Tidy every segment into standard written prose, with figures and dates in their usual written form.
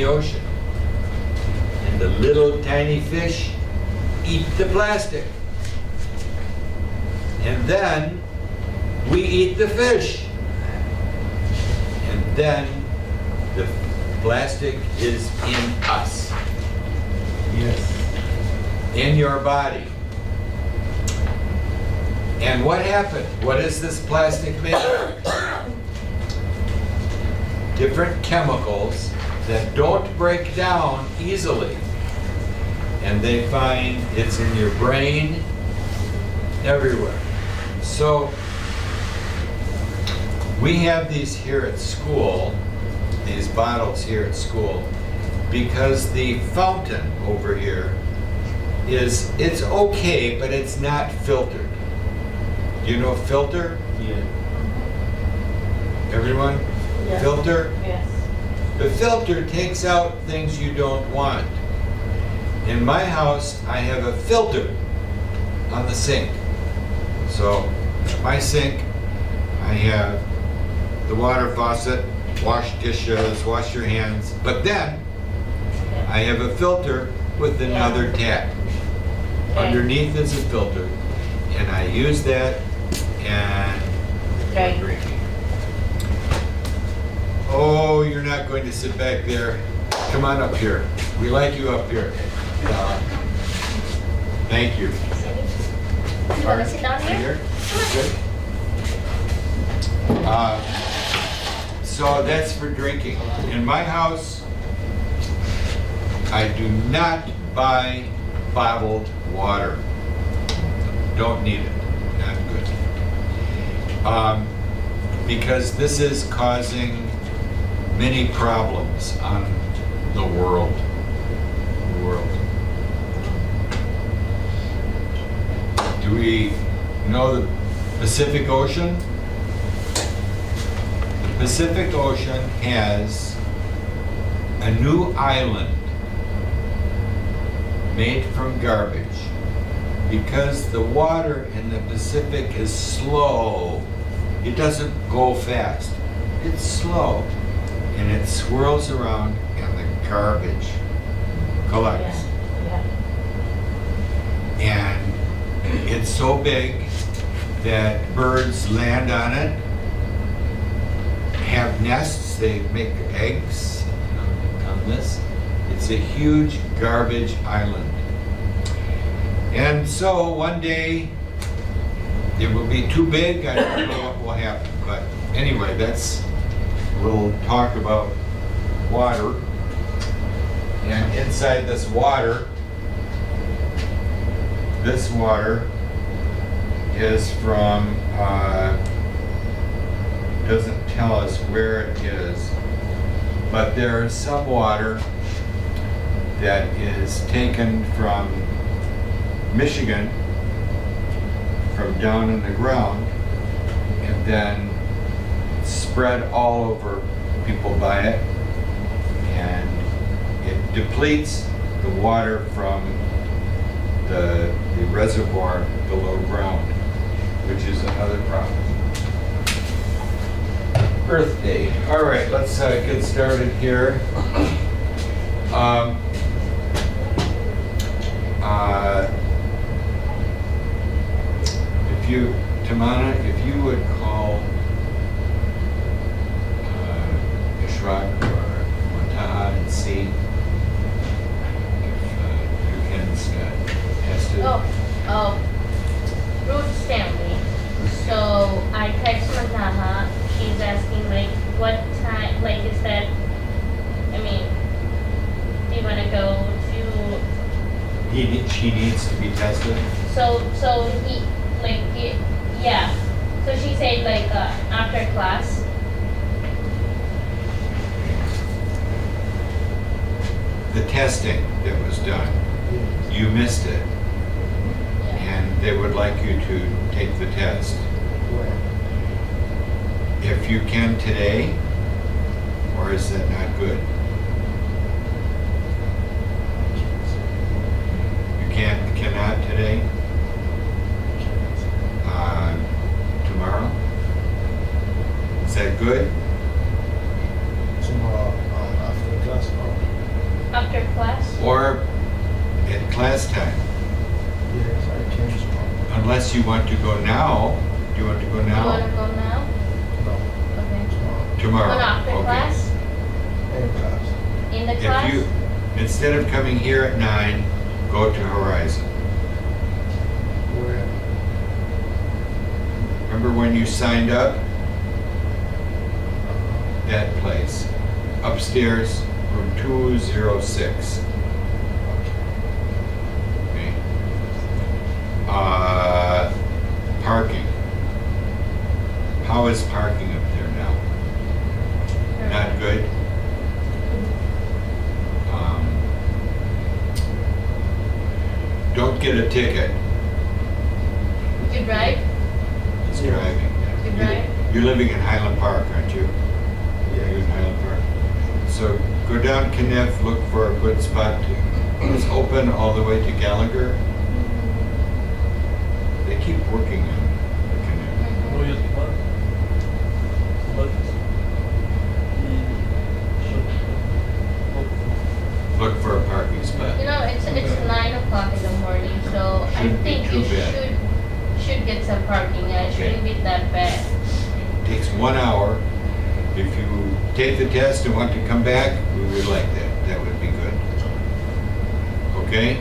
the ocean. And the little tiny fish eat the plastic. And then we eat the fish. And then the plastic is in us. Yes. In your body. And what happened? What is this plastic made of? Different chemicals that don't break down easily. And they find it's in your brain, everywhere. So we have these here at school, these bottles here at school, because the fountain over here it's okay, but it's not filtered. Do you know filter? Yeah. Everyone? Yeah. Filter? Yes. The filter takes out things you don't want. In my house, I have a filter on the sink. So, my sink, I have the water faucet, wash dishes, wash your hands, but then I have a filter with another tap. Okay. Underneath is a filter, and I use that and Okay. drinking. Oh, you're not going to sit back there. Come on up here. We like you up here. Thank you. You want to sit down here? Good. So that's for drinking. In my house, I do not buy bottled water. Don't need it. Not good. Because this is causing many problems on the world. Do we know the Pacific Ocean? The Pacific Ocean has a new island made from garbage because the water in the Pacific is slow. It doesn't go fast. It's slow. And it swirls around and the garbage collects. Yeah. And it's so big that birds land on it, have nests, they make eggs on this. It's a huge garbage island. And so one day it will be too big, I don't know what will happen. But anyway, we'll talk about water. And inside this water is from, doesn't tell us where it is, but there is some water that is taken from Michigan, from down in the ground, and then spread all over. People buy it, and it depletes the water from the reservoir below ground, which is another problem. Earth Day. All right, let's get started here. Tamana, if you would call Ishraq or Montaha and see if your hands got tested. Ruth Stanley. So I text Mantaha. She's asking like what time, like is that, do you want to go to, She needs to be tested. so he, yeah. So she said like after class. The testing that was done, you missed it, and they would like you to take the test. If you can today, or is that not good? You cannot today? Tomorrow? Is that good? Tomorrow after class. You want to go You now? wanna go now? No, Okay. Tomorrow? Go after Okay. class? in class. In the If class? you, instead of coming here at 9, go to Horizon. Where? Remember when you signed up? That place. Upstairs, room 206. Okay. Parking. How is parking up there now? Not good? Don't get a ticket. You drive? It's Yes. driving. You drive? You're living in Highland Park, aren't you? You're in Yes. Highland Park. So go down Kniff, look for a good spot. It's open all the way to Gallagher. They keep working on Kniff. No jest pan? But he should Look for a parking spot. You know, it's 9 o'clock in the morning, so I Shouldn't be think too you bad. should get some parking. It shouldn't be that bad. Takes 1 hour. If you take the test and want to come back, we would like that. That would be good. Okay?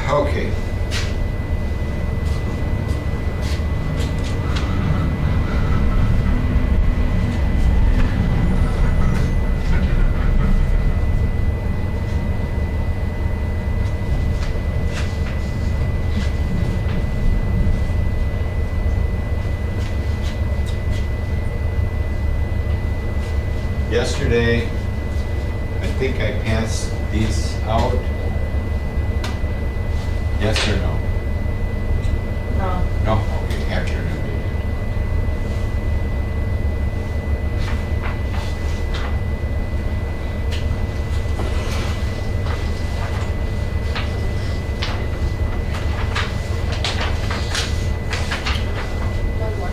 Okay. Yesterday, I think I passed these out. Yes or no? No. No? Okay, afternoon they did. One more.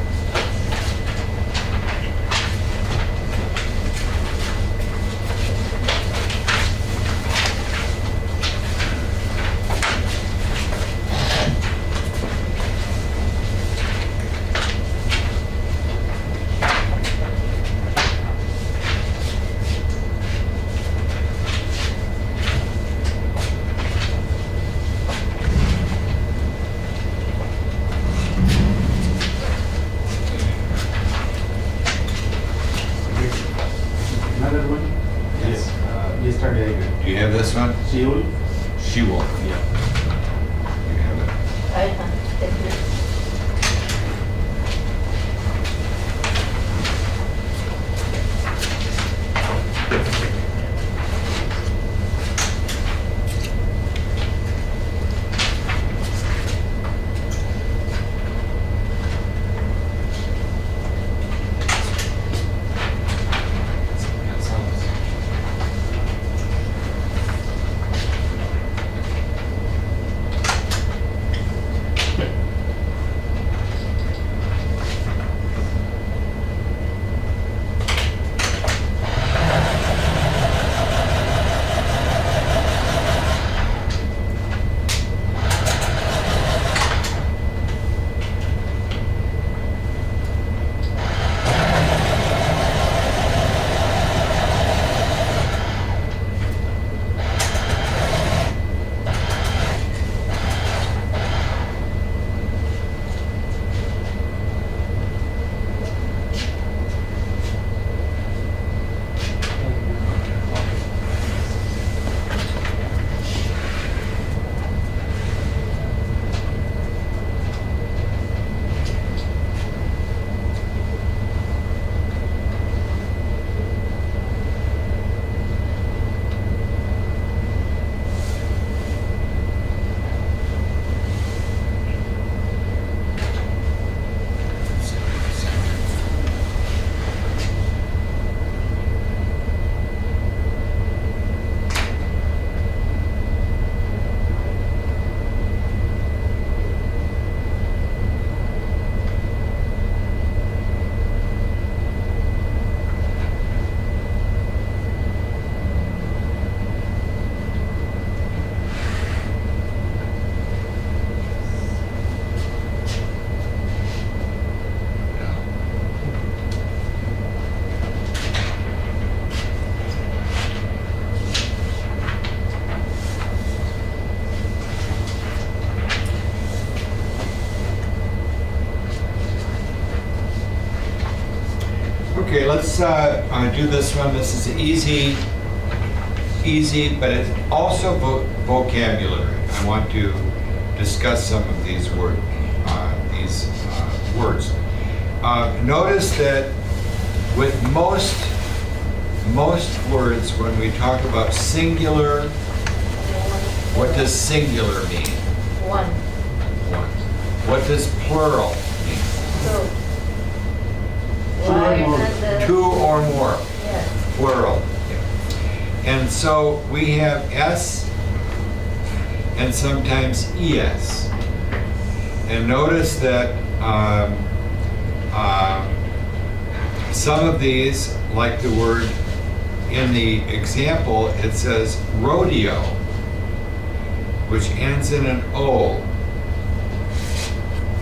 Okay, let's do this one. This is easy, but it's also vocabulary. I want to discuss some of these words. Notice that with most words, when we talk about singular, what does singular mean? One, One. What does plural mean? two. Two or One more. and the- Two or more. Yes. Plural. And so we have S and sometimes ES. And notice that some of these, like the word in the example, it says rodeo, which ends in an O.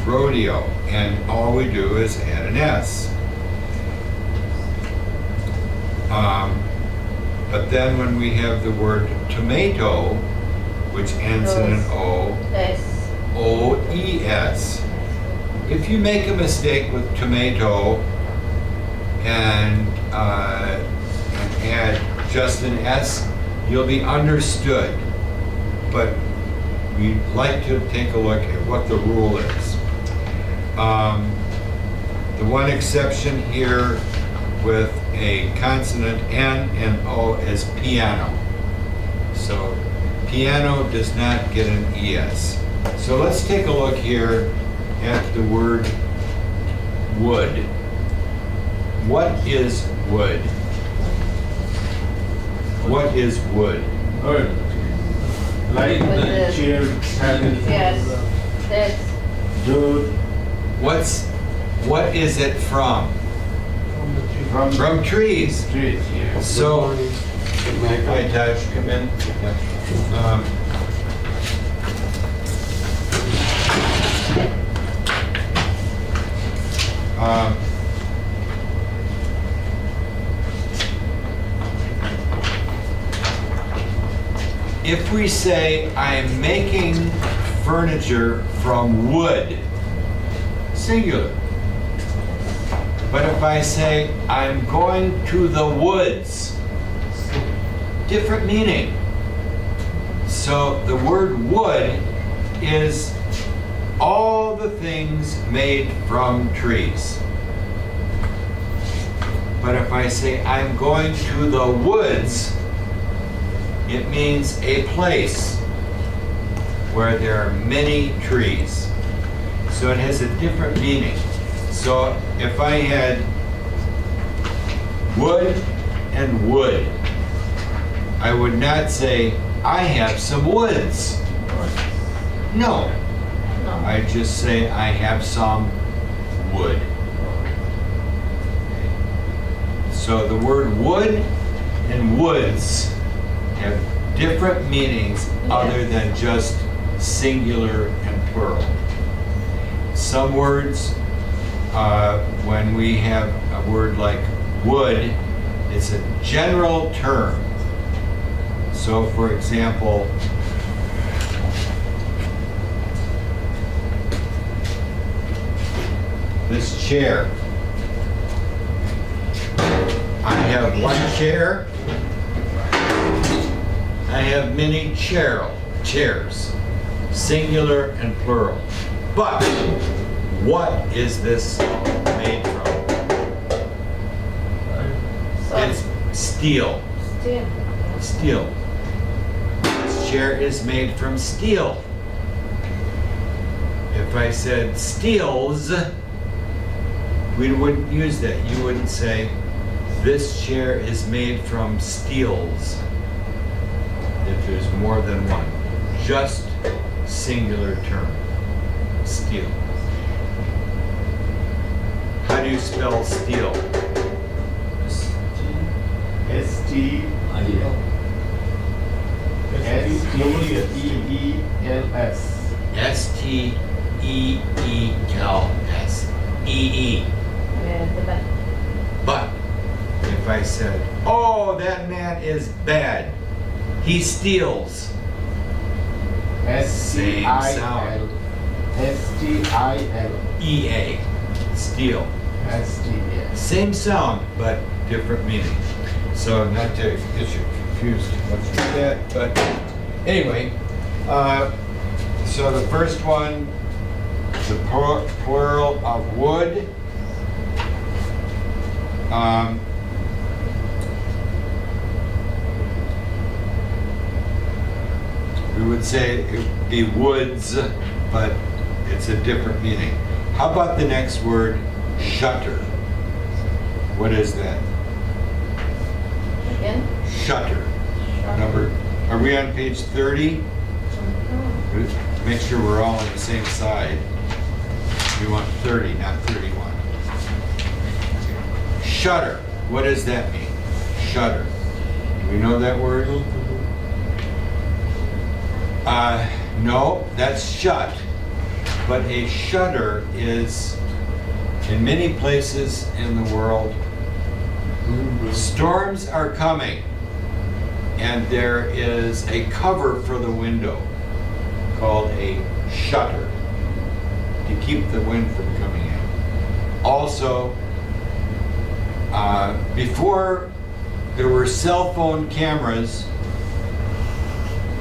Rodeo. And all we do is add an S. But then when we have the word tomato, which ends in an O, Yes. O-E-S. If you make a mistake with tomato and add just an S, you'll be understood. But we'd like to take a look at what the rule is. The one exception here with a consonant N and O is piano. So piano does not get an ES. So let's take a look here at the word wood. What is wood? What is wood? Good. Like With the the- chair, table, Yes. That's door, What is it from? from From trees. street, yeah. So, hi Taj, come in. If we say, I'm making furniture from wood, singular. But if I say, I'm going to the woods, different meaning. So the word wood is all the things made from trees. But if I say, I'm going to the woods, it means a place where there are many trees. So it has a different meaning. So if I had wood and wood, I would not say, I have some woods. No, no. I just say, I have some wood. So the word wood and woods have different meanings other than just singular and plural. Some words, when we have a word like wood, it's a general term. So for example, this chair. I have one chair. I have many chairs, singular and plural. But what is this made from? So, It's steel. still. Steel. This chair is made from steel. If I said steels, we wouldn't use that. You wouldn't say, this chair is made from steels. If there's more than one. Just singular term. Steel. How do you spell steel? S-T-E-E-L-S. S-T-E-E-L-S. E-E. Yeah, the back. But if I said, oh, that man is bad. He steals. S-T-I-L. S-T-I-L. E-A. Steal. STS. Same sound, but different meaning. So not to get you confused much with that, but anyway, so the first one, the plural of wood. We would say it would be woods, but it's a different meaning. How about the next word, shutter? What is that? Again? Shutter. Number, are we on page 30? Make sure we're all on the same side. We want 30, not 31. Shutter. What does that mean? Shutter. Do we know that word? No, that's shut. But a shutter is, in many places in the world, storms are coming, and there is a cover for the window called a shutter to keep the wind from coming in. Also, before there were cell phone cameras,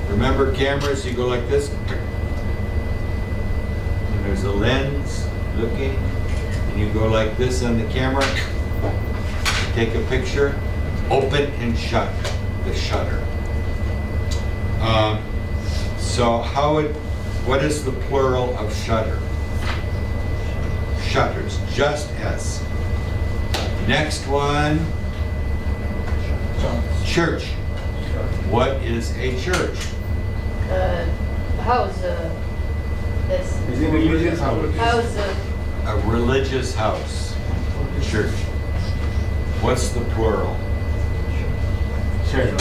remember cameras, you go like this, and there's a lens looking, and you go like this on the camera, take a picture, open and shut the shutter. So what is the plural of shutter? Shutters, just S. Next one, church. What is a church? House, this, Is it religious house? house, A religious house. Church. What's the plural? Church.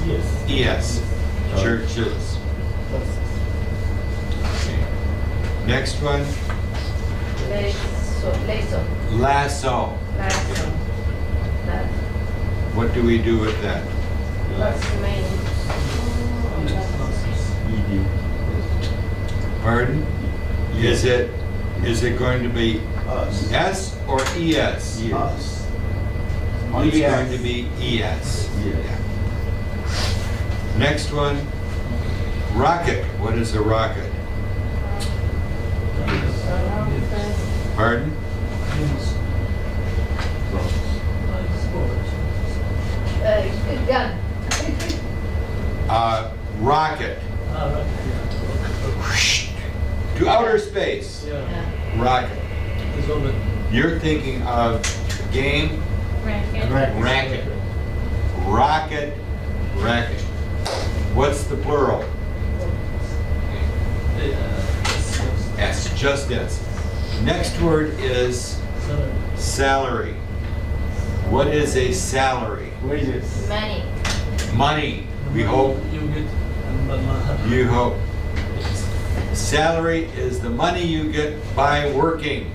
Yes. ES. Churches. Okay. Next one, lasso, lasso. that, What do we do with that? that's main. Pardon? Is it going to be Us. S or ES? Us. It's going to be ES. Yeah. Next one, rocket. What is a rocket? Pardon? Gun. Rocket. Right. To outer space. Yeah. Rocket. It's over. You're thinking of game, Racket. racket. Rocket, racket. What's the plural? S, just S. Next word is salary. What is a salary? Wages. Money. Money. We hope, You get. you hope. Salary is the money you get by working.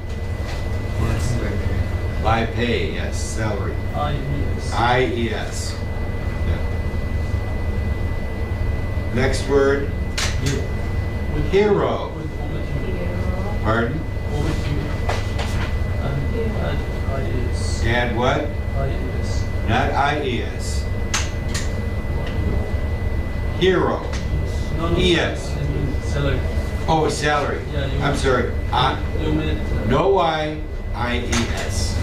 By pay, yes, salary. IES. IES. Yeah. Next word, hero. With Pardon? and IES. And what? IES. Not IES. Hero. No, ES. I mean salary. Oh, salary. Yeah, you- I'm sorry. You mean No Y, IES.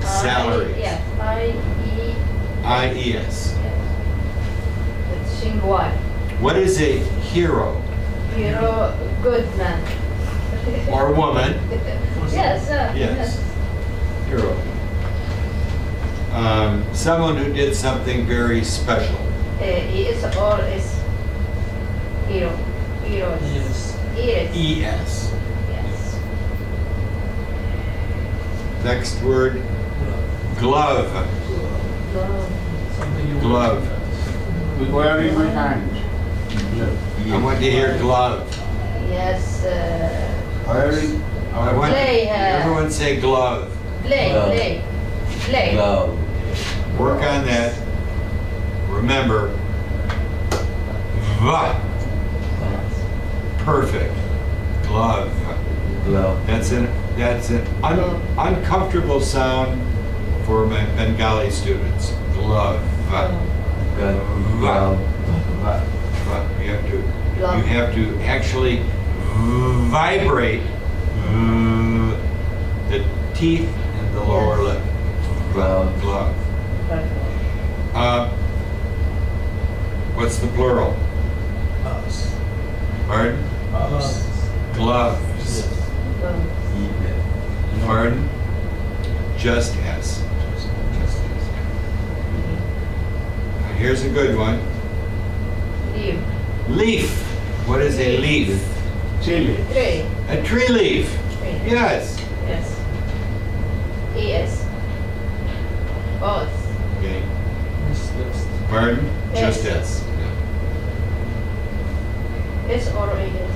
Salary. Yeah, I-E. IES. It's Xinguan. What is a hero Hero, good man. or woman? Yes, Yes. Hero. Someone who did something very special. He is or is hero. Heroes. Yes. Yes. ES. Yes. Next word, glove. Love. Something you Glove. With wearing my hand. I want to hear glove. Yes. Wearing. I want Play, everyone say glove. Play. Glove. Play. Glove. Work on that. Remember, va. Perfect. Glove. Glove. That's an uncomfortable sound for my Bengali students. Glove. Glove. You have to actually vibrate the teeth in the lower lip. Glove. Glove. What's the plural? Gloves. Pardon? Gloves. Gloves. Pardon? Just as. Here's a good one. Leaf. Leaf. What is a leaf? Chili. Tree. A tree leaf. Tree. Yes. Yes. ES. Both. Okay. Yes. Pardon? Yes. Just as. S or ES.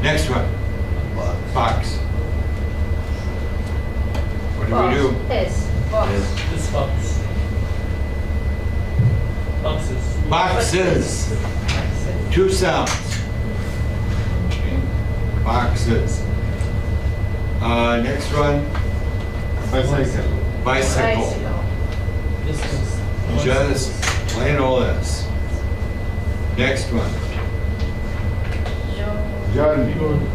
Next one. Box. What do we do? S. Box. This box. Boxes. Boxes. Two sounds. Okay. Boxes. Next one. Bicycle. Bicycle. Yes. Just plain old S. Next one. Journey.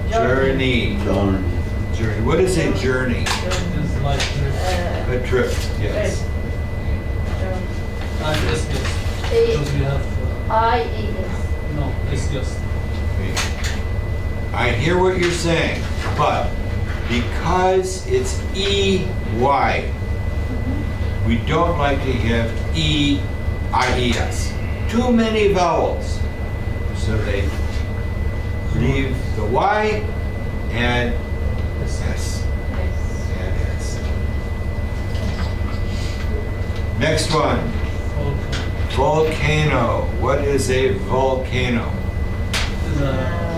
Journey. Journey. What is a journey? It's like A trip. Yes. yes. Because we have IES. no. Yes. Okay. I hear what you're saying, but because it's EY, we don't like to have EIES. Too many vowels. So they leave the Y and S. And S. Next one. Volcano. What is a volcano? It's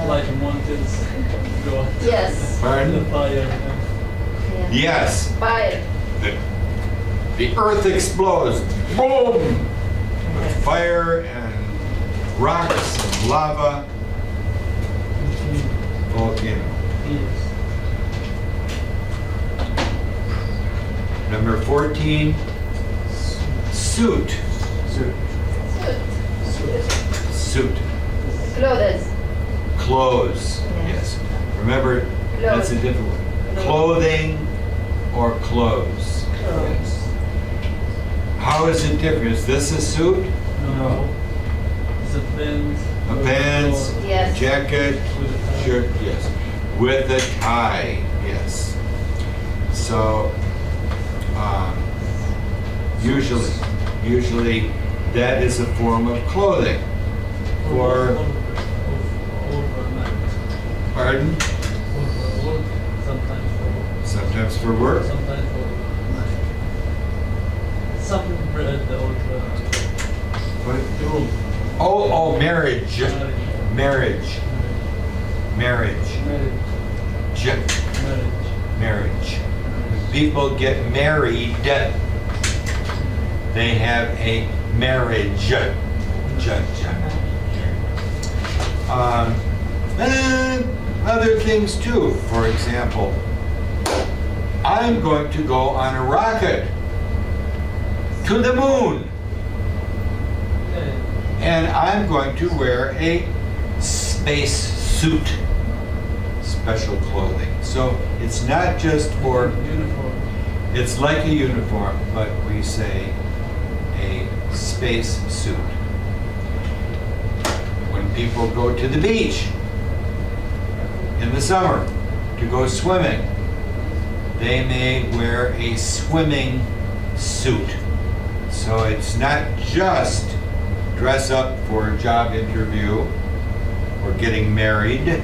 like mountains go. Yes. Pardon? Fire. Yes. Fire. The earth explodes. Boom! With fire and rocks and lava. Volcano. Yes. Number 14. Suit. Suit. Suit. Clothes. Clothes. Yes. Yes. Remember, that's a Clothes. different one. Clothes. Clothing or clothes. Clothes. Yes. How is it different? Is this a suit? No. It's a pants. A pants? Yes. Jacket? With a tie. Shirt? Yes. With a tie? Yes. So, usually that is a form of clothing. For, Overnight. pardon? Overwork. Sometimes for work? Sometimes for night. Some bread or What? room. Oh, marriage. Marriage. Marriage. Marriage. People get married, they have a marriage. Other things too. For example, I'm going to go on a rocket to the moon, and I'm going to wear a space suit, special clothing. So it's not just for, Uniform. it's like a uniform, but we say a space suit. When people go to the beach in the summer to go swimming, they may wear a swimming suit. So it's not just dress up for a job interview or getting married. It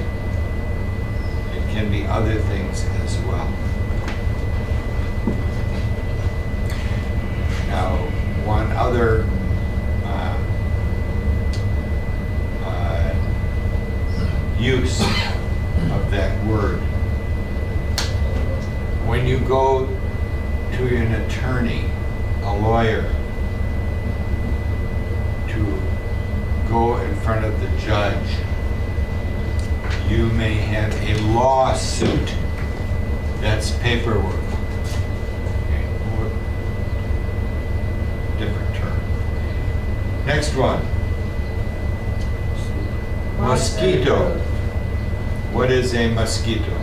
can be other things as well. Now, one other use of that word. When you go to an attorney, a lawyer, judge. You may have a lawsuit. That's paperwork. Okay, different term. Next one. Mosquito. What is a mosquito?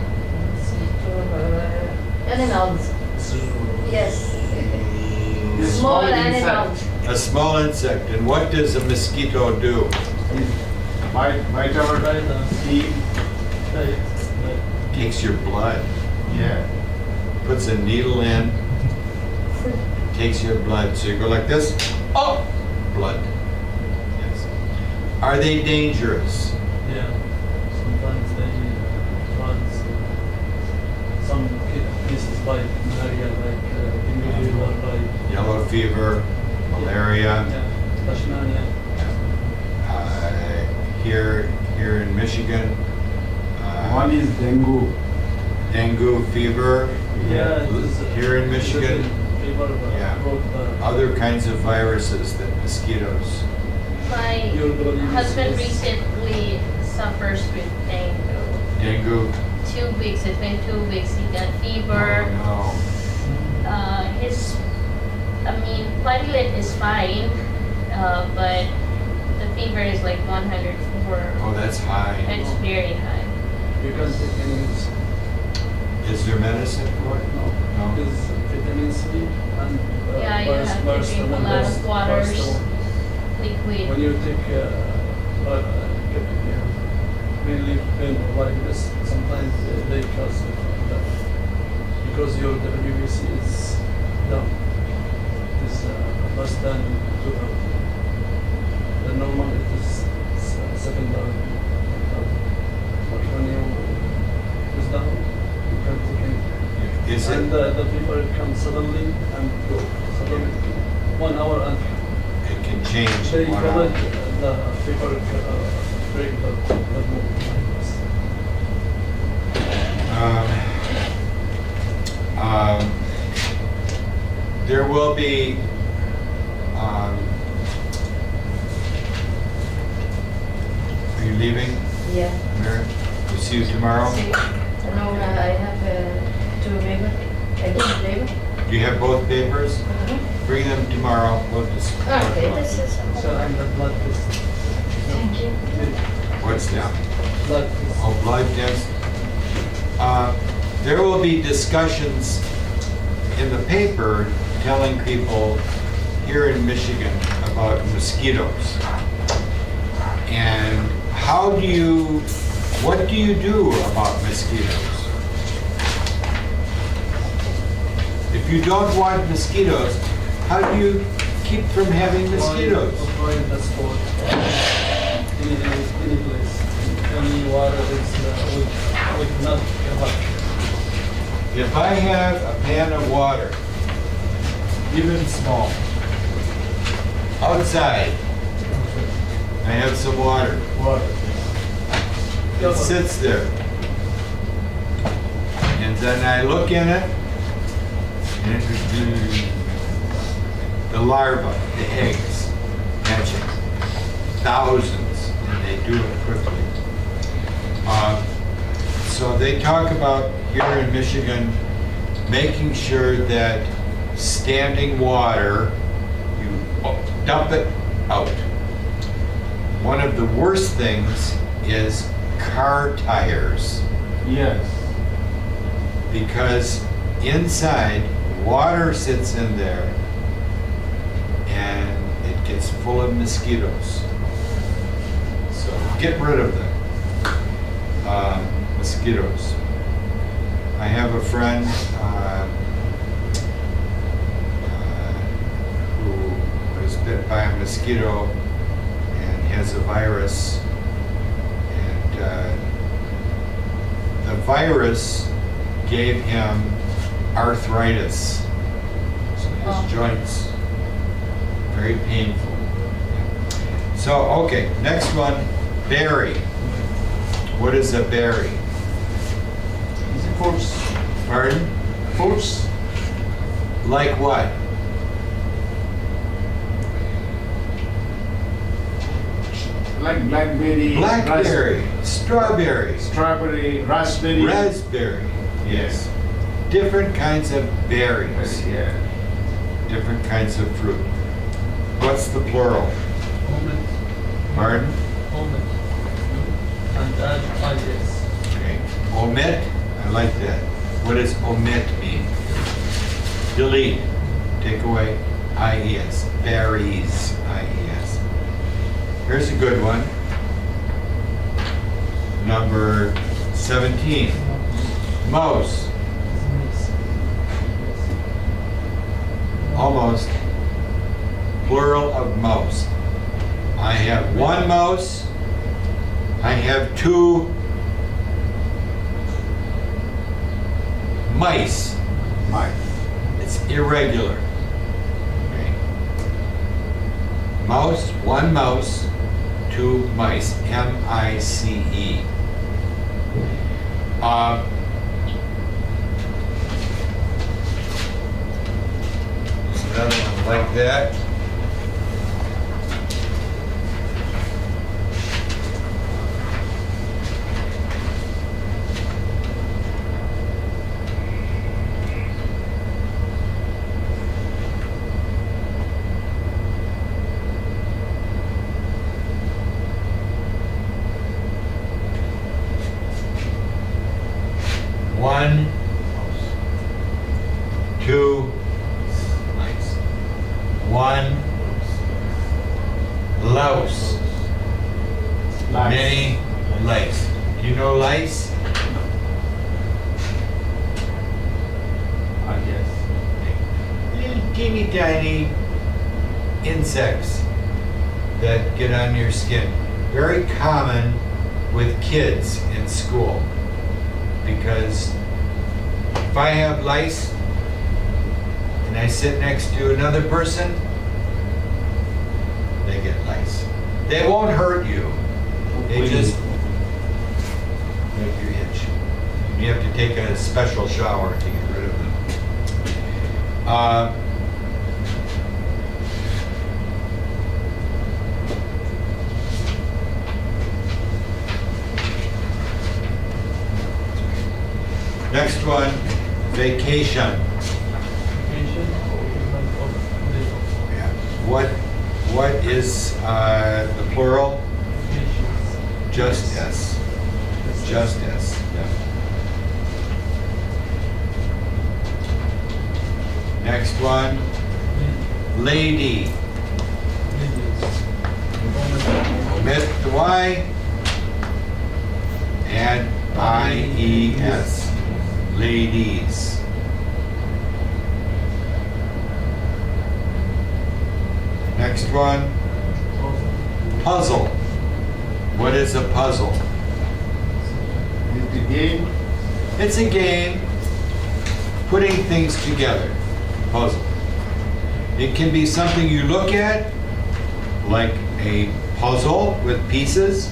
Animals. Yes. Small animals. A small insect. And what does a mosquito do? Bite our skin. Takes your blood, Yeah. puts a needle in, takes your blood. So you go like this, oh, blood. Yes. Are they dangerous? Yeah. Sometimes they run some cases by malaria, like dengue fever, like Yellow fever, malaria. yeah, leishmania. Here in Michigan, One is dengue. dengue fever. Yeah, it is, Here in Michigan, fever, Yeah. brought by other kinds of viruses that mosquitoes. My your body husband is- recently suffers with dengue. Dengue. 2 weeks, it's been 2 weeks, he got fever. Oh, Platelet is fine, but the fever is like 104. no. Oh, that's high. It's very high. You can take any Is there medicine for it? no, No. because vitamin C and Yeah, you have to drink a lot of waters. Liquid. When you take relief pill like this, sometimes they cause that because your WBC is down. It's less than 2,000. The normal it is 7,000. But when you is down, you can't take anything. Is And it? the fever comes suddenly and go. Suddenly, 1 hour and It can change they in 1 call hour. it the fever break the movement like this. There will be are you leaving, Yeah. Mary? We'll see you tomorrow. See, no, I have two paper. I give paper. Do you have both papers? Bring them tomorrow. We'll just. Okay, this is. So and the blood test. Thank you. What's that? Blood test. Oh, blood test. There will be discussions in the paper telling people here in Michigan about mosquitoes. And what do you do about mosquitoes? If you don't want mosquitoes, how do you keep from having mosquitoes? Avoid the sport. Any place. Any water is with not hot. If I have a pan of water, even small, outside, I have some water. It sits there. And then I look in it, and the larvae, the eggs, hatching. Thousands, and they do it quickly. So they talk about here in Michigan making sure that standing water, you dump it out. One of the worst things is car tires, Yes. because inside water sits in there and it gets full of mosquitoes. So get rid of them. Mosquitoes. I have a friend who was bit by a mosquito and has a virus, and the virus gave him arthritis. So his Oh. joints, very painful. So, okay, next one, berry. What is a berry? Is it fruits? Pardon? Fruits? Like what? like blackberry, Blackberry, strawberry, strawberry, raspberry. raspberry. Yes. Different kinds of berries, Yeah. different kinds of fruit. What's the plural? Omit. Pardon? Omit. And add IS. Okay. Omit, I like that. What does omit mean? Delete, take away IES, berries, IES. Here's a good one. Number 17, mouse, almost, plural of mouse. I have one mouse, I have two mice. Mice. It's irregular. Okay. Mouse, one mouse, two mice, M-I-C-E. There's another one like that. One, two, nice. One, louse, Lice. many lice. Do you know lice? Yes. Little teeny tiny insects that get on your skin. Very common with kids in school. Because if I have lice and I sit next to another person, they get lice. They won't hurt you. They just make you itch. You have to take a special shower to get rid of them. Next one, vacation. Vacation or even of day Yeah. What is the plural? Vacations. Just as. Just as. Yeah. Next one, lady. Omit the Y. Add IES. Ladies. Next one, puzzle. What is a puzzle? Is the game? It's a game putting things together. Puzzle. It can be something you look at, like a puzzle with pieces,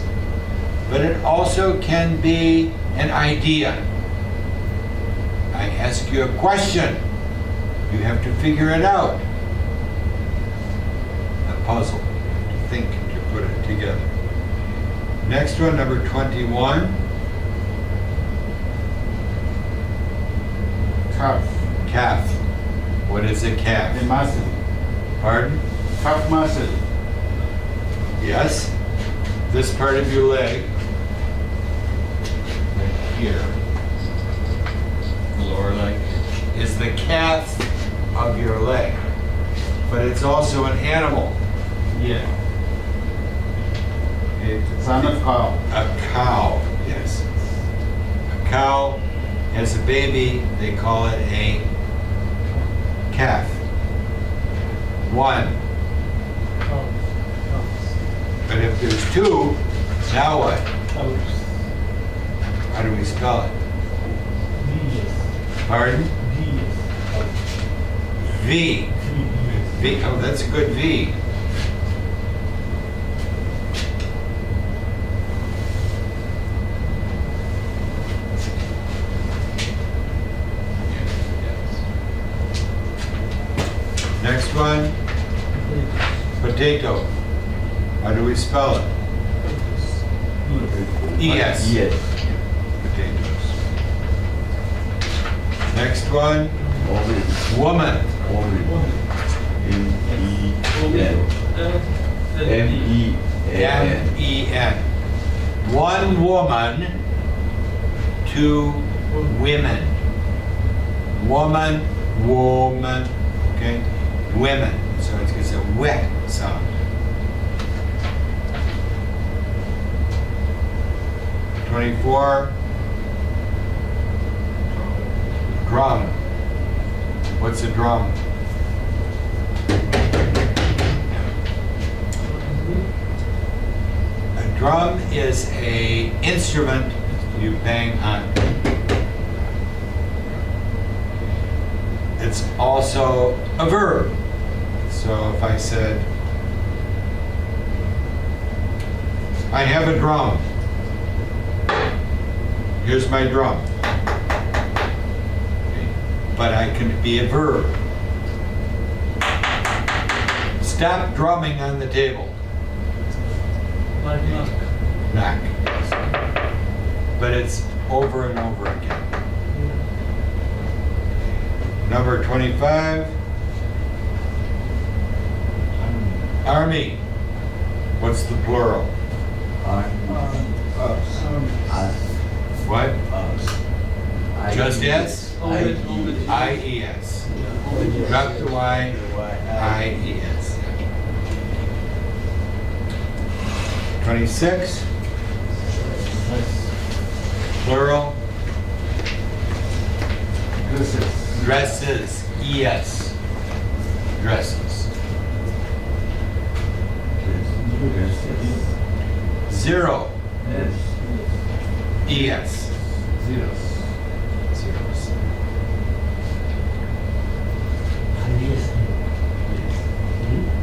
but it also can be an idea. I ask you a question. You have to figure it out. A puzzle. To think, to put it together. Next one, number 21. Calf. Calf. What is a calf? The muscle. Pardon? Calf muscle. Yes. This part of your leg. Right here. The lower leg. Is the calf of your leg. But it's also an animal. Yeah. Son of cow. A cow, yes. A cow has a baby, they call it a calf. One. But if there's two, now what? How do we spell it? Pardon? V. V. Oh, that's a good V. Next one, potato. How do we spell it? ES. Yes. Potatoes. Next one, woman. M-E-N. M-E-N. One woman, two women. Woman, woman, okay? Women. So it's a wet sound. 24. Drum. What's a drum? A drum is a instrument you bang on. It's also a verb. So if I said, I have a drum. Here's my drum. Okay. But I can be a verb. Stop drumming on the table. Like knock. Knock. But it's over and over again. Number 25. Army. What's the plural? What? Just as? I-E-S. Drop the Y, I-E-S. 26. Plural. Dresses. E-S. Dresses. 0. E-S. Zeros. Zeros.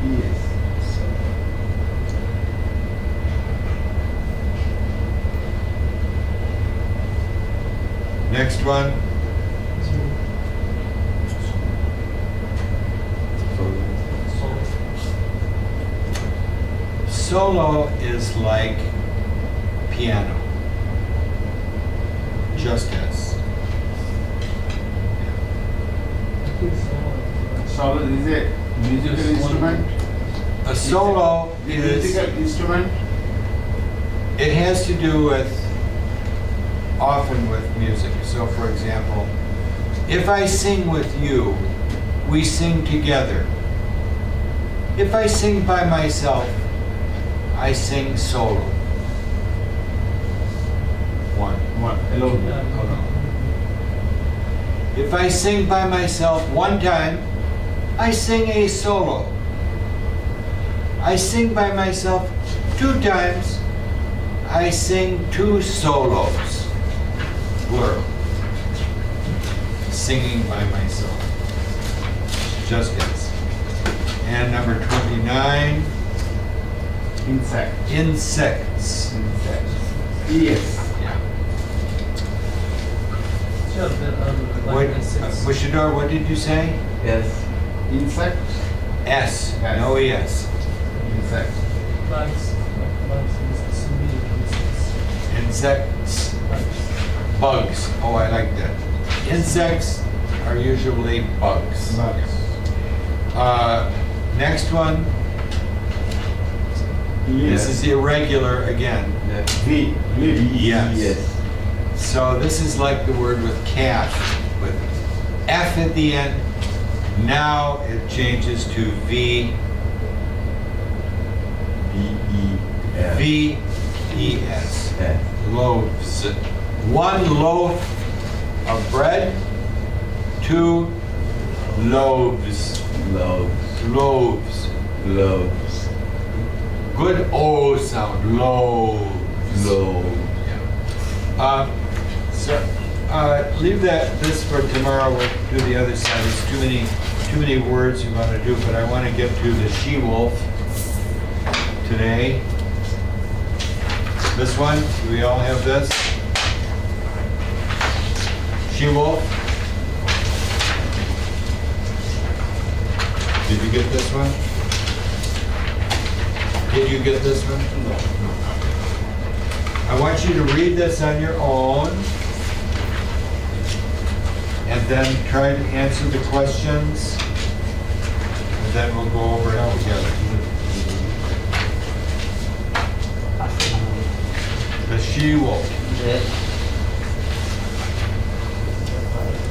Yes. Next one. Solo is like piano. Just as. Solo is a musical instrument. A solo is, Musical instrument. it has to do with, often with music. So for example, if I sing with you, we sing together. If I sing by myself, I sing solo. One. Alone. If I sing by myself one time, I sing a solo. I sing by myself 2 times, I sing 2 solos. Plural. Singing by myself. Just as. And number 29, Insect. insects. Yes. Yeah. Sure, there are What, like insects. Mushidor, what did you say? Yes. Insect. S, Yes. no ES. Insect. Bugs. Bugs is similar to insects. Insects, Bugs. bugs. Oh, I like that. Insects are usually bugs. Next one. This is irregular again. V. Yes. Yes. So this is like the word with calf, with F at the end. Now it changes to V, B-E-L. V-E-S. F. Loaves. 1 loaf of bread, 2 loaves. Loaves. Loaves. Loaves. Good O sound. Loaves. Loaves. Leave this for tomorrow. We'll do the other side. It's too many words you want to do, but I want to get to the she-wolf today. This one, do we all have this? She-wolf. Did you get this one? Did you get this one? No. I want you to read this on your own and then try to answer the questions. And then we'll go over it together. The she-wolf. 네.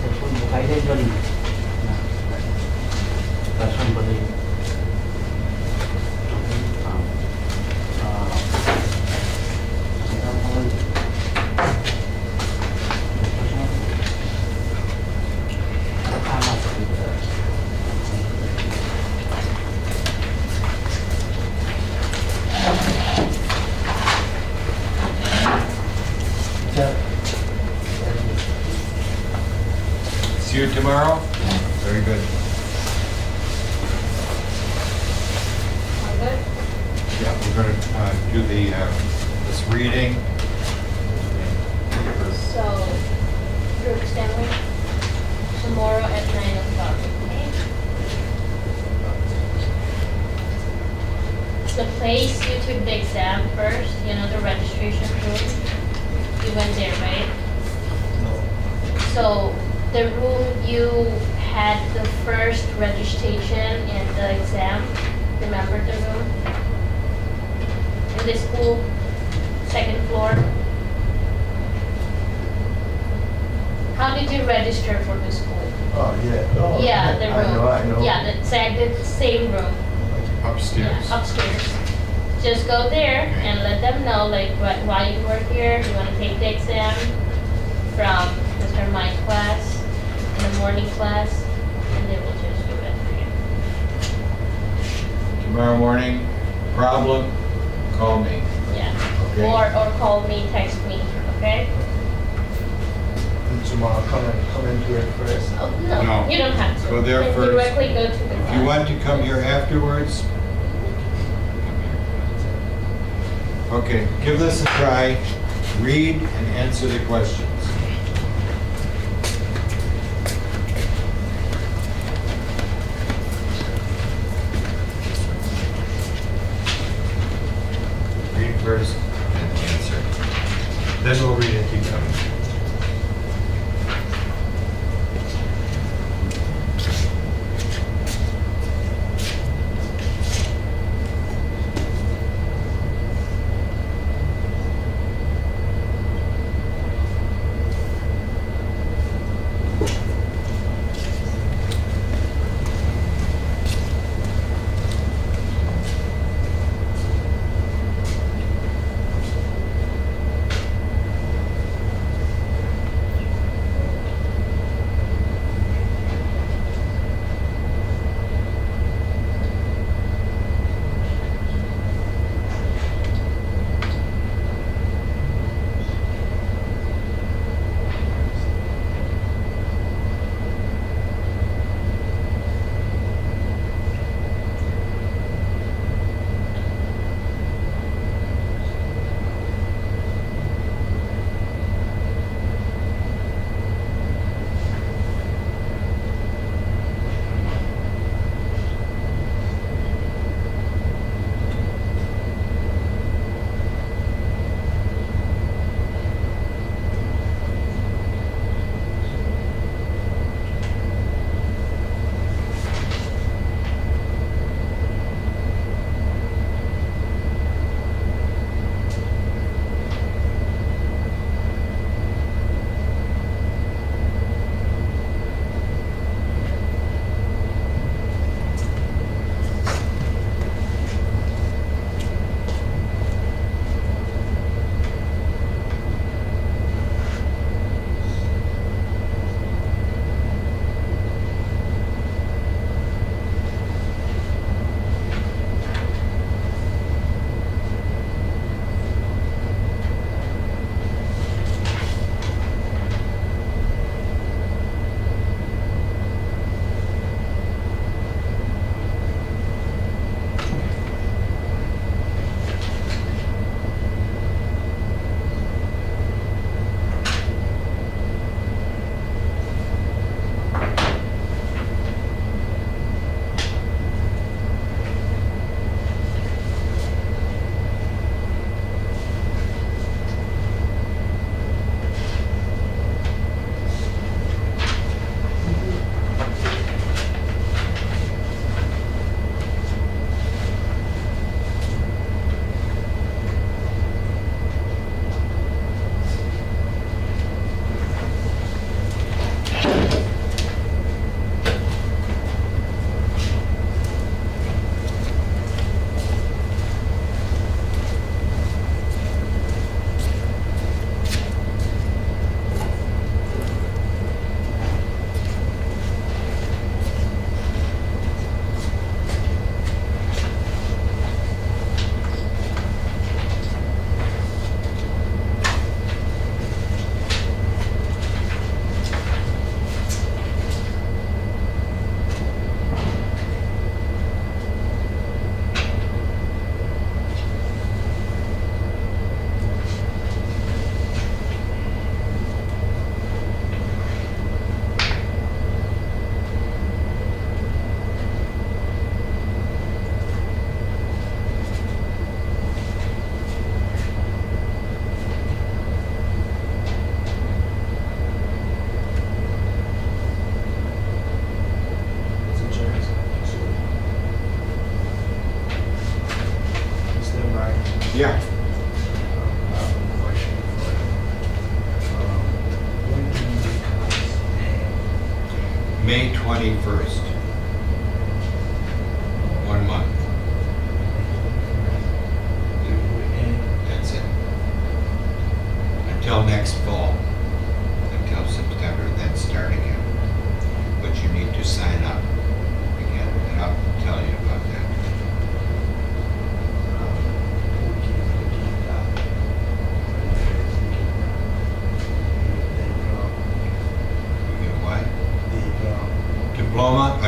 대충 가이드라인이 somebody See you tomorrow? Very good. All good? Yeah, we're gonna do this reading. So, Brooke Stanley, tomorrow at 9 o'clock, okay? The place you took the exam first, you know, the registration room, you went there, right? So, the room you had the first registration and the exam, remember the room? In the school, second floor? How did you register for the school? Oh, yeah. Oh, Yeah, the room. I know. Yeah, the same room. Upstairs. Yeah, upstairs. Just go there and let them know like why you were here. You want to take the exam from Mr. Mike's class, in the morning class, and they will just do it for you. Tomorrow morning, problem, call me. Yeah. Okay. Or call me, text me, okay? And tomorrow come and do it first. Oh, no, No. you don't have to. Go there Just first. Directly go to the If class. you want to come here afterwards, okay, give this a try. Read and answer the questions. Read first and answer. Then we'll read it together. Yeah. I have a question for you. When do you class? May 21st. 1 month. That's it. Until next fall. Until September, then start again. But you need to sign up again, and I'll tell you about that. You get what? Diploma?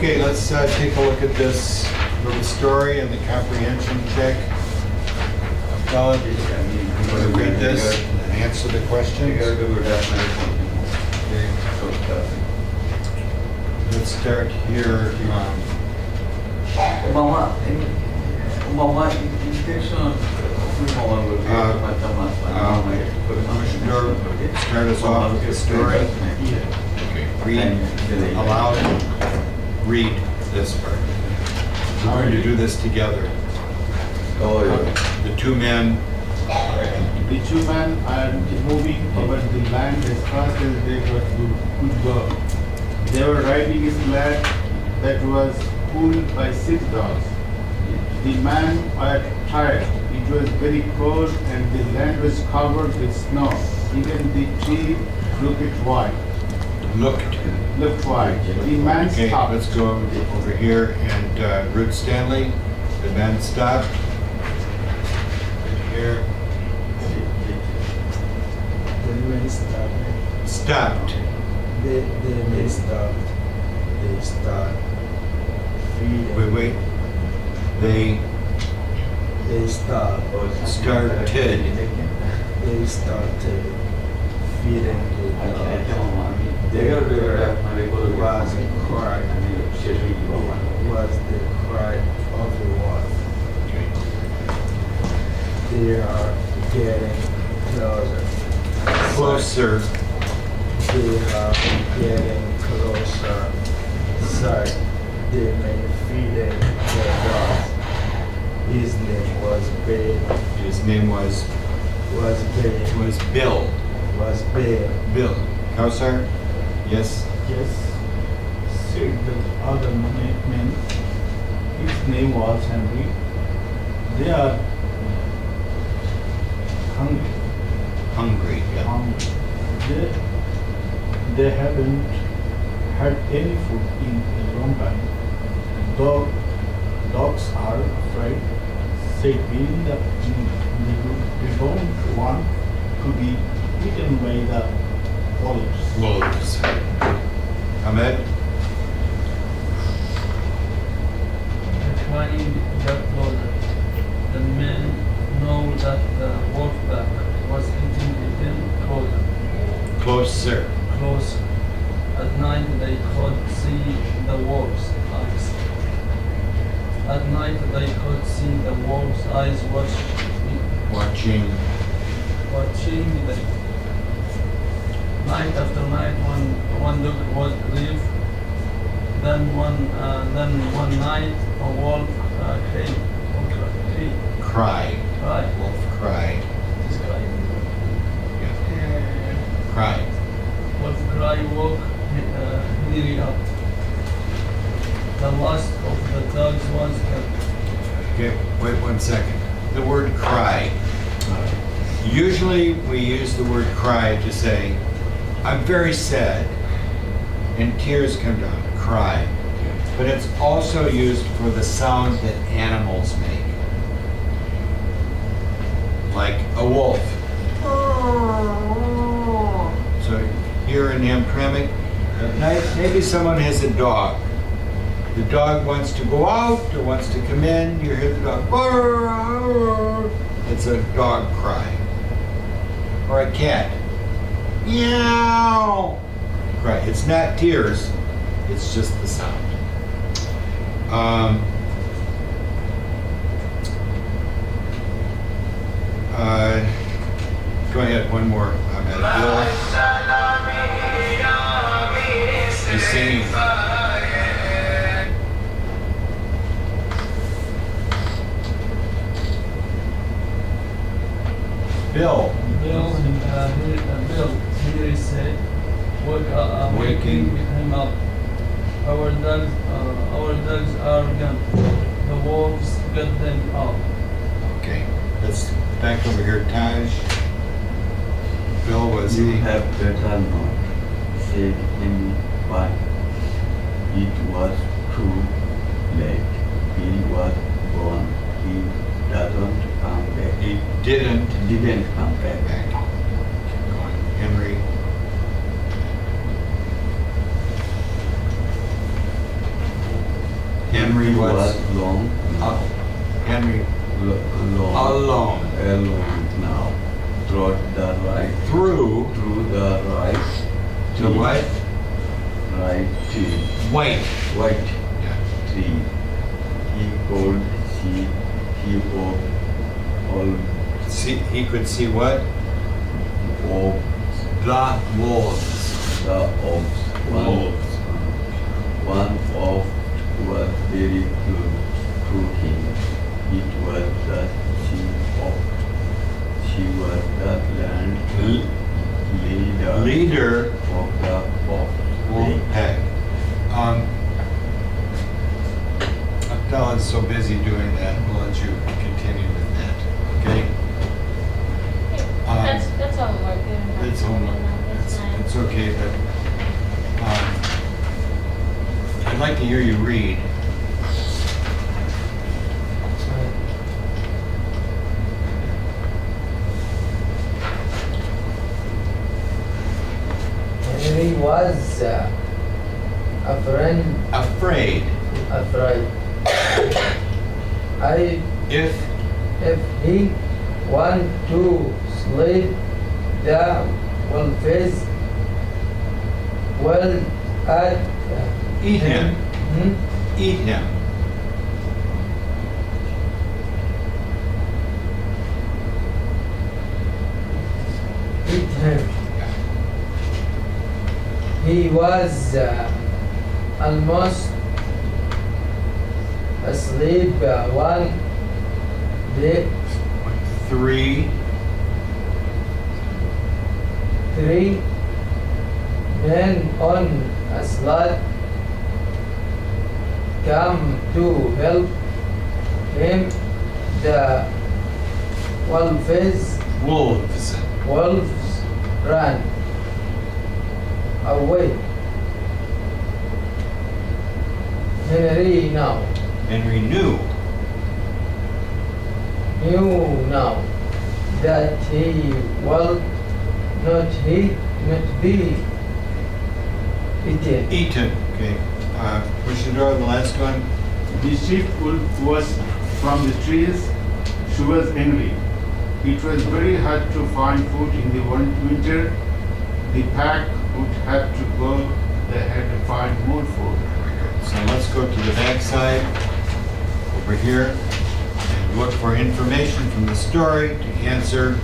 Okay, let's take a look at this little story and the comprehension check. Fellow, you want to read this and answer the questions? Okay. Let's start here. Commissioner, start us off with the story. Okay, read aloud. Read this part. We're going to do this together. The two men. The two men are moving over the land as fast as they could go. They were riding a sled that was pulled by 6 dogs. The men were tired. It was very cold and the land was covered with snow. Even the tree looked white. Looked white. The man Okay, stopped. let's go over here and Ruth Stanley. The men stopped. Right here. The men stopped. They stopped. They start feeding. Wait. They started started. They started feeding the dogs. There was a cry. Was the cry of the wolf. Okay. They are getting closer. Closer. They are getting closer. Sir, they may feeding the dogs. His name was Bill. His name was Bill. Bill. Kausar? Yes. Yes, said the other man. His name was Henry. They are hungry. Hungry. Yeah. They haven't had any food in a long time. Dogs are afraid. Said Bill that they don't want to be eaten by the wolves. Ahmed? Trying to get closer. The men know that the wolf pack was eating them Closer. closer. At night they could see the wolf's eyes. At night they could see the wolf's eyes watching them. Night after night, one dog would leave. Then one night, a wolf Cry. Wolf cry. Yeah. Cry. Wolf cry woke Henry up. The last of the dogs was killed. Okay, wait 1 second. The word cry. Usually we use the word cry to say, I'm very sad, and tears come down, cry. But it's also used for the sound that animals make. Like a wolf. So here in Hamtramck, at night, maybe someone has a dog. The dog wants to go out or wants to come in, you hear the dog, "Brrr." It's a dog cry. Or a cat, meow, cry. It's not tears, it's just the sound. Go ahead, one more. Bill. He's singing. Bill. Henry said, waking him up. Our dogs are gone. The wolves got them out. Okay, let's back over here, Taj. Bill, was You he? have better not say any why. It was too late. He was gone. He doesn't come back. He Didn't. didn't come back. Back. Keep going. Henry. Henry was long. Henry Long. alone. Alone now. Through the right. Through Through the right. the what? Right tree. White. White Yeah. tree. He could see. He all See, he could see what? of The wolves. the oaks. Wolves. One of was very good to him. It was the she of. She was the land Leader of the wolf. wolf pack. Abdallah's so busy doing that, we'll let you continue with that, okay? That's homework. You don't have It's to, homework. That's fine. It's okay, but I'd like to hear you read. Henry was afraid. Afraid. If If he want to sleep, the wolves will eat him, eat him. Eat him. He was almost asleep one day. Three Men on a sled come to help him. The wolves. wolves ran away. Henry knew knew now that he will not be eaten. eaten. Okay. Pushador, the last one. The sheep wolf was from the trees. She was angry. It was very hard to find food in the winter. The pack would have to go. They had to find more food. So let's go to the back side, over here, and look for information from the story to answer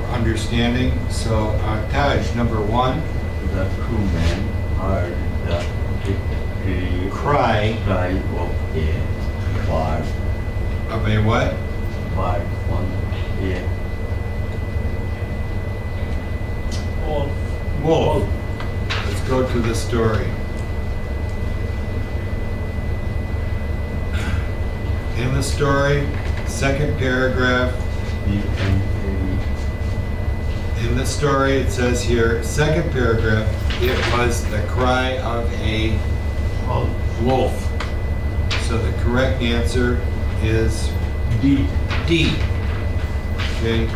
or understanding. So, Taj, number 1, The two men heard the cry cry of a bird. of a what? Bird on a Wolf. Let's go to the story. In the story, second paragraph, big and heavy. in the story it says here, second paragraph, it was the cry of a wolf. So the correct answer is D. D. Okay.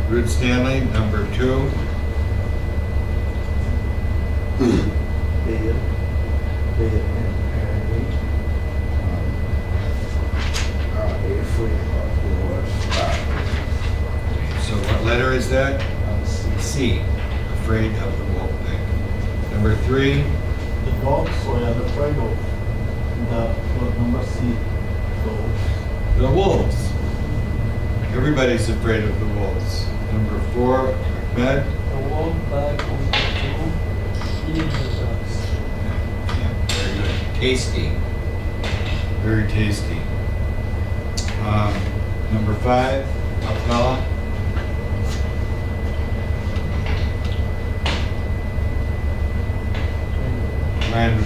Ruth Stanley, number 2. Bill and Henry are afraid of the wolves. So what letter is that? C. Afraid of the wolf pack. Number 3. The dogs were afraid of the number C. Dogs. The wolves. Everybody's afraid of the wolves. Number 4. Ahmed. The wolf pack of the two eat the dogs. Yeah, very good. Tasty. Very tasty. Number 5. Abdallah. Random.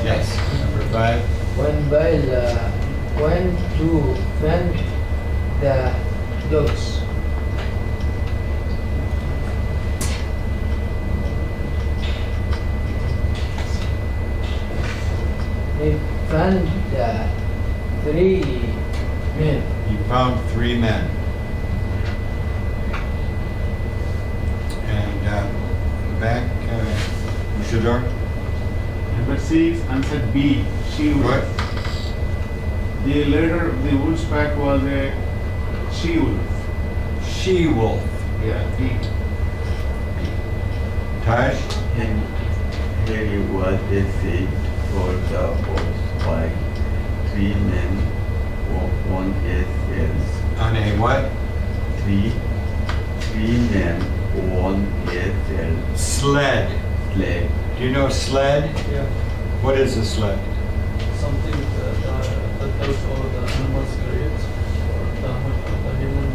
Yes. Number 5. When Bill went to find the dogs, he found the 3 men. He found 3 men. And in the back, Mushador. In number 6, answer B, she wolf. What? The later, the wolf's pack was a she wolf. She-wolf. Yeah, B. Taj? And Harry was saved for the boss by 3 men on ESL. On a what? Three men on ESL Sled. sled. Do you know sled? Yeah, What is a sled? something that those all the animals create, or the human.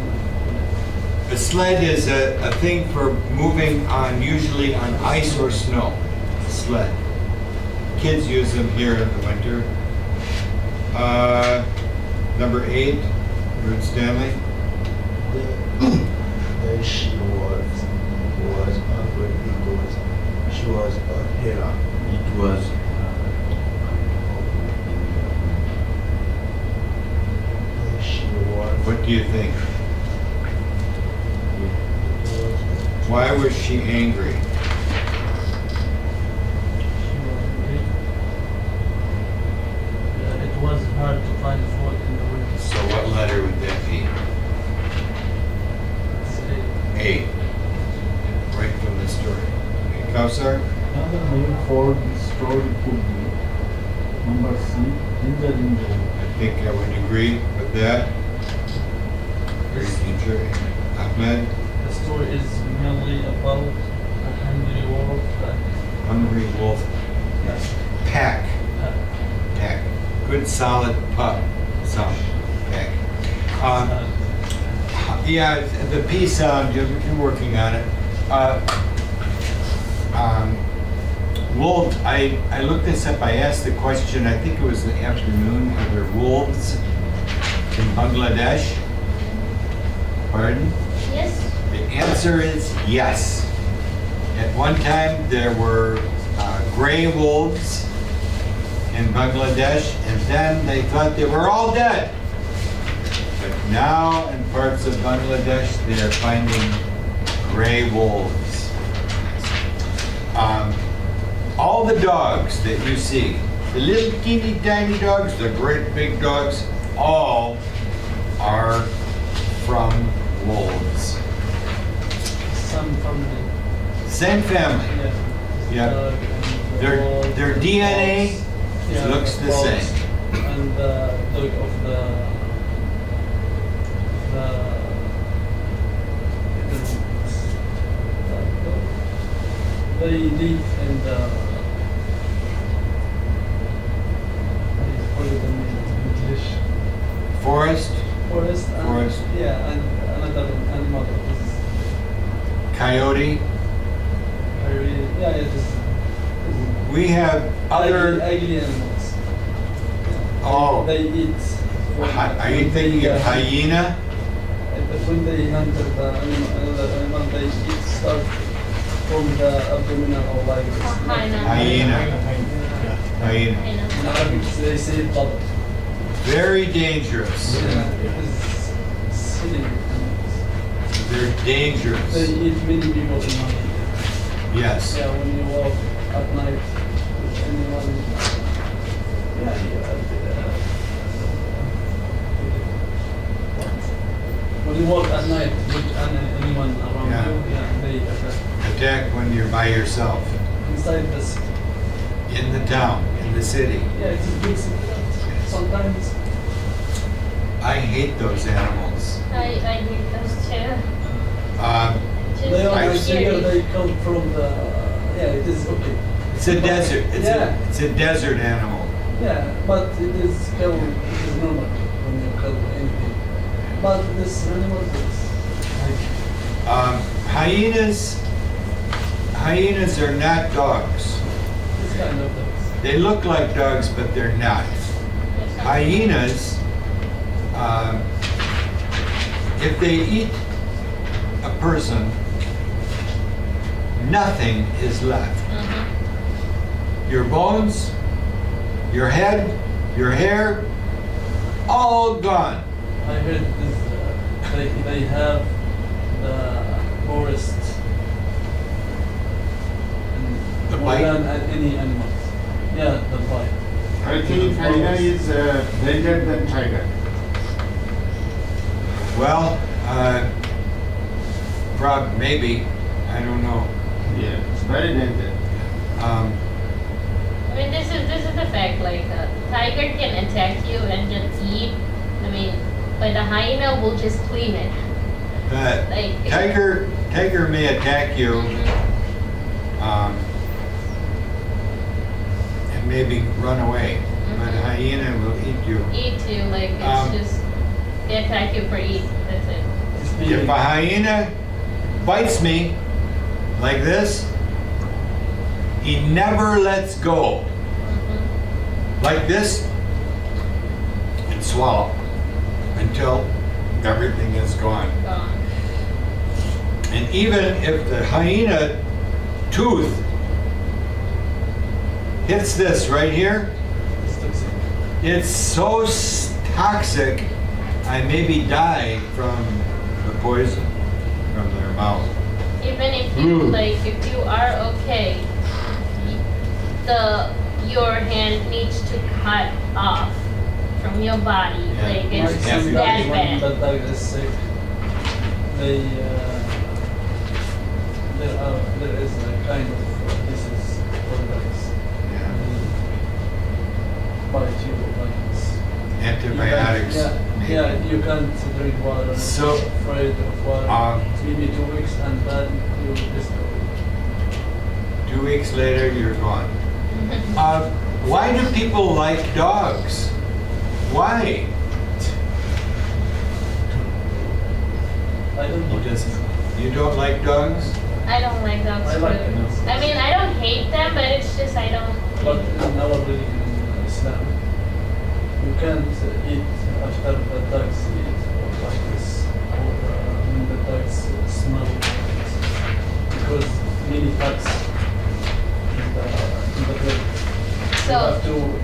A sled is a thing for moving on, usually on ice or snow. Sled. Kids use them here in the winter. Number 8, Ruth Stanley. The she was ugly because she was here. It was She was. What do you think? Why was she angry? Yeah, it was hard to find food in the winter. So what letter would that be? A. Right from the story. Okay, Kausar? Another name for the story could be number C, Ginger Ginger. I think I would agree with that. Very ginger. Ahmed? The story is mainly about a hungry wolf that Hungry wolf. Yes. Pack. Pack. Good solid pup. Sound. Pack. Yeah, the P sound, you're working on it. Wolf, I looked this up, I asked the question, I think it was the afternoon, are there wolves in Bangladesh? Pardon? Yes? The answer is yes. At one time, there were gray wolves in Bangladesh, and then they thought they were all dead. But now, in parts of Bangladesh, they are finding gray wolves. All the dogs that you see, the little teeny tiny dogs, the great big dogs, all are from wolves. some family. Same family. Yeah. Dog and Their- wolf, their DNA dogs. looks the dogs. same. And the dog of the they live in the how do you call it in English? Forest, Forest. And, Forest. Yeah, and another animal that is coyote. very it is. We have other. ugly animals. Oh. They eat. Are you thinking of hyena? When they hunted the animal, another animal, they eat stuff from the abdominal or like this. Hyena. Hyena. Hyena. I know. In Arabic, they say bad. Very dangerous. Yeah, it is silly animals. They're dangerous. They eat many people in one day. Yes. Yeah, when you walk at night with anyone. When you walk at night with anyone around Yeah. you, they attack. Attack when you're by yourself. Inside the city. In the town, in the city. Yeah, it's a big city. Sometimes I hate those animals. I hate those too. It's they Just are like here, scary. they come from the, it is okay. a desert. Yeah. It's a desert animal. Yeah, but it is killed, it is normal when you kill anything. But this animal is like, Hyenas are not dogs. this kind of dogs. They look like dogs, but they're not. Hyenas, if they eat a person, nothing is left. Mhm. Your bones, your head, your hair, all gone. I heard this, they have the forest The more bite? than any animals. Yeah, the bite. I think hyena is danger than tiger. Well, maybe, I don't know. Yeah, it's very dangerous. Um, I mean, this is the fact. Like, tiger can attack you and just eat. I mean, but the hyena will just clean it. the Like tiger may attack you, Mhm. and maybe run away, but a hyena will eat you. Eat you. Like it's Um, just they attack you for eat. That's it. It's If a hyena bites me like this, he never lets go. Mhm. Like this, and swallow until everything is gone. Gone. And even if the hyena tooth hits this right here, It's toxic. it's so toxic, I maybe die from the poison from their mouth. Even if you Mm. like, if you are okay, your hand needs to cut off from your body. Yeah. Like Right. it's Yeah, that because bad. The dog is sick. There is a kind of disease for dogs. Yeah. Bite you like this. Antibiotics. maybe. Yeah, you can't drink water. So, afraid of water. Maybe 2 weeks and then you just go. 2 weeks later, you're gone. Why do people like dogs? Why? I don't know. You don't like dogs? I don't like dogs I like too. dogs. I mean, I don't hate them, but it's just I don't. But in our religion, in Islam, you can't eat after the dogs eat or like this, or when the dogs smell because many bugs in the plate. So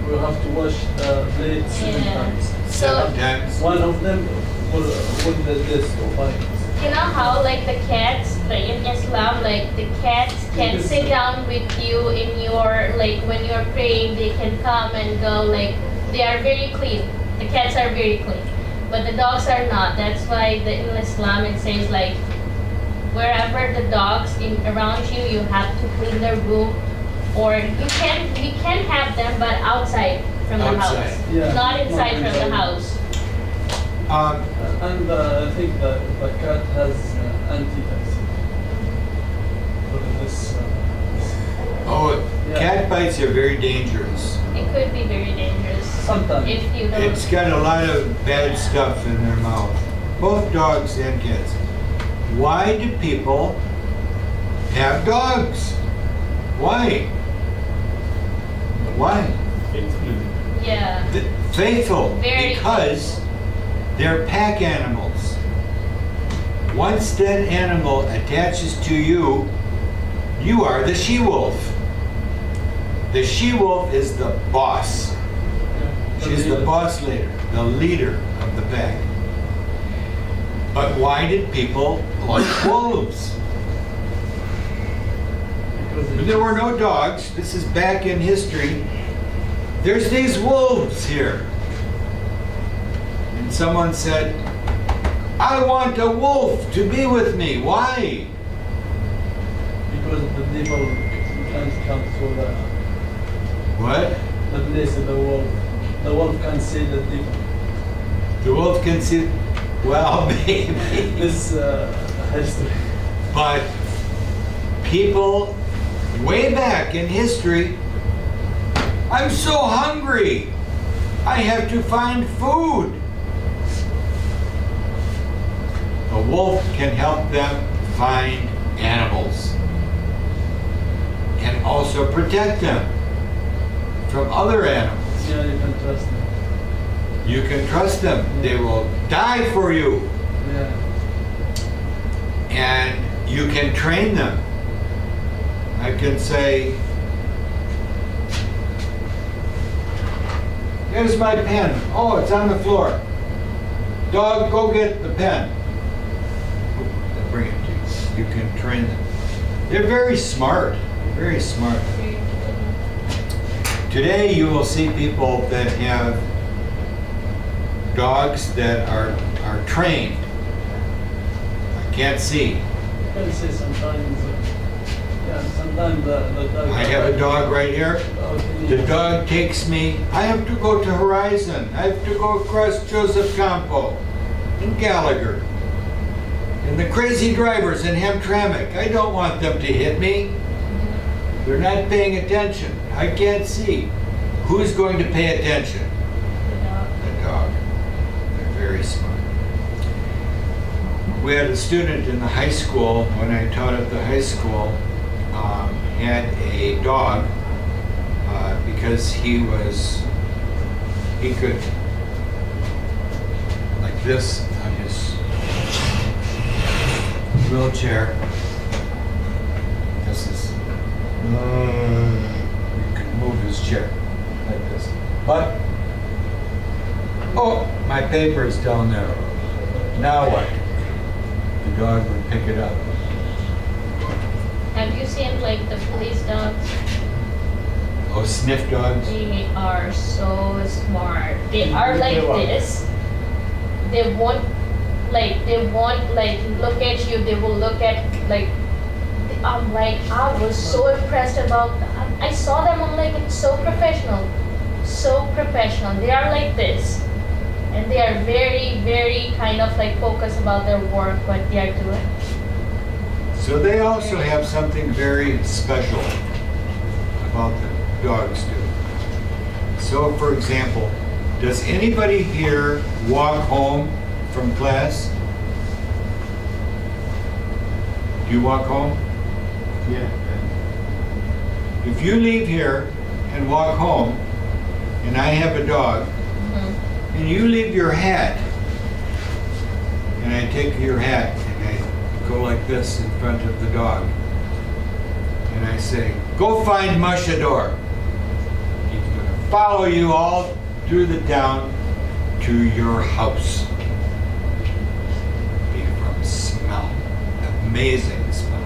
We have to wash the plate 7 Yeah. times. So- 7 times? One of them will this or bites. you know how like the cats, like in Islam, like the cats can Yes. sit down with you in your like when you're praying, they can come and go. Like they are very clean. The cats are very clean, but the dogs are not. That's why in Islam it says like wherever the dogs in around you, you have to clean their room, or you can have them, but outside from the Outside. house, Yeah. not inside from the Inside. house. And I think the cat has anti-toxin for this. Yeah. Cat bites are very dangerous. It could be very dangerous Sometimes. if you don't. It's got a lot of bad stuff in their mouth. Both dogs and cats. Why do people have dogs? Why? Why? Yeah. Faithful. Very Because they're pack animals. Once that animal attaches to you, you are the she-wolf. The she-wolf is the boss. She's the boss leader of the pack. But why did people like wolves? Because There were no dogs. This is back in history. There's these wolves here. And someone said, I want a wolf to be with me. Why? because the devil can't come through What? the place of the wolf. The wolf can see the devil. The wolf can see. Well, maybe. This history. But people way back in history, I'm so hungry. I have to find food. A wolf can help them find animals and also protect them from other animals. Yeah, you can trust them. You can trust them. They will die for you. Yeah. And you can train them. I can say, here's my pen. Oh, it's on the floor. Dog, go get the pen. They'll bring it to you. You can train them. They're very smart. Very smart. Today you will see people that have dogs that are trained. I can't see. You can say sometimes, sometimes the dog. I have a dog right here. The dog takes me, I have to go to Horizon. I have to go across Joseph Campo and Gallagher. And the crazy drivers in Hamtramck. I don't want them to hit me. They're not paying attention. I can't see. Who's going to pay attention? The dog. They're very smart. We had a student in the high school, when I taught at the high school, had a dog because he could, like this on his wheelchair. This is, he could move his chair like this. But, oh, my paper's down there. Now what? The dog would pick it up. Have you seen like the police dogs? Oh, sniff dogs? They are so smart. They are like this. They won't like look at you. They will look at like. I'm like, I was so impressed about. I saw them. I'm like, it's so professional, so professional. They are like this, and they are very, very kind of like focused about their work, what they are doing. So they also have something very special about the dogs do. So for example, does anybody here walk home from class? Do you walk home? Yeah. If you leave here and walk home, and I have a dog, and you leave your hat, and I take your hat and I go like this in front of the dog, and I say, go find Mushador. He's going to follow you all through the town to your house. Be from smell. Amazing smell.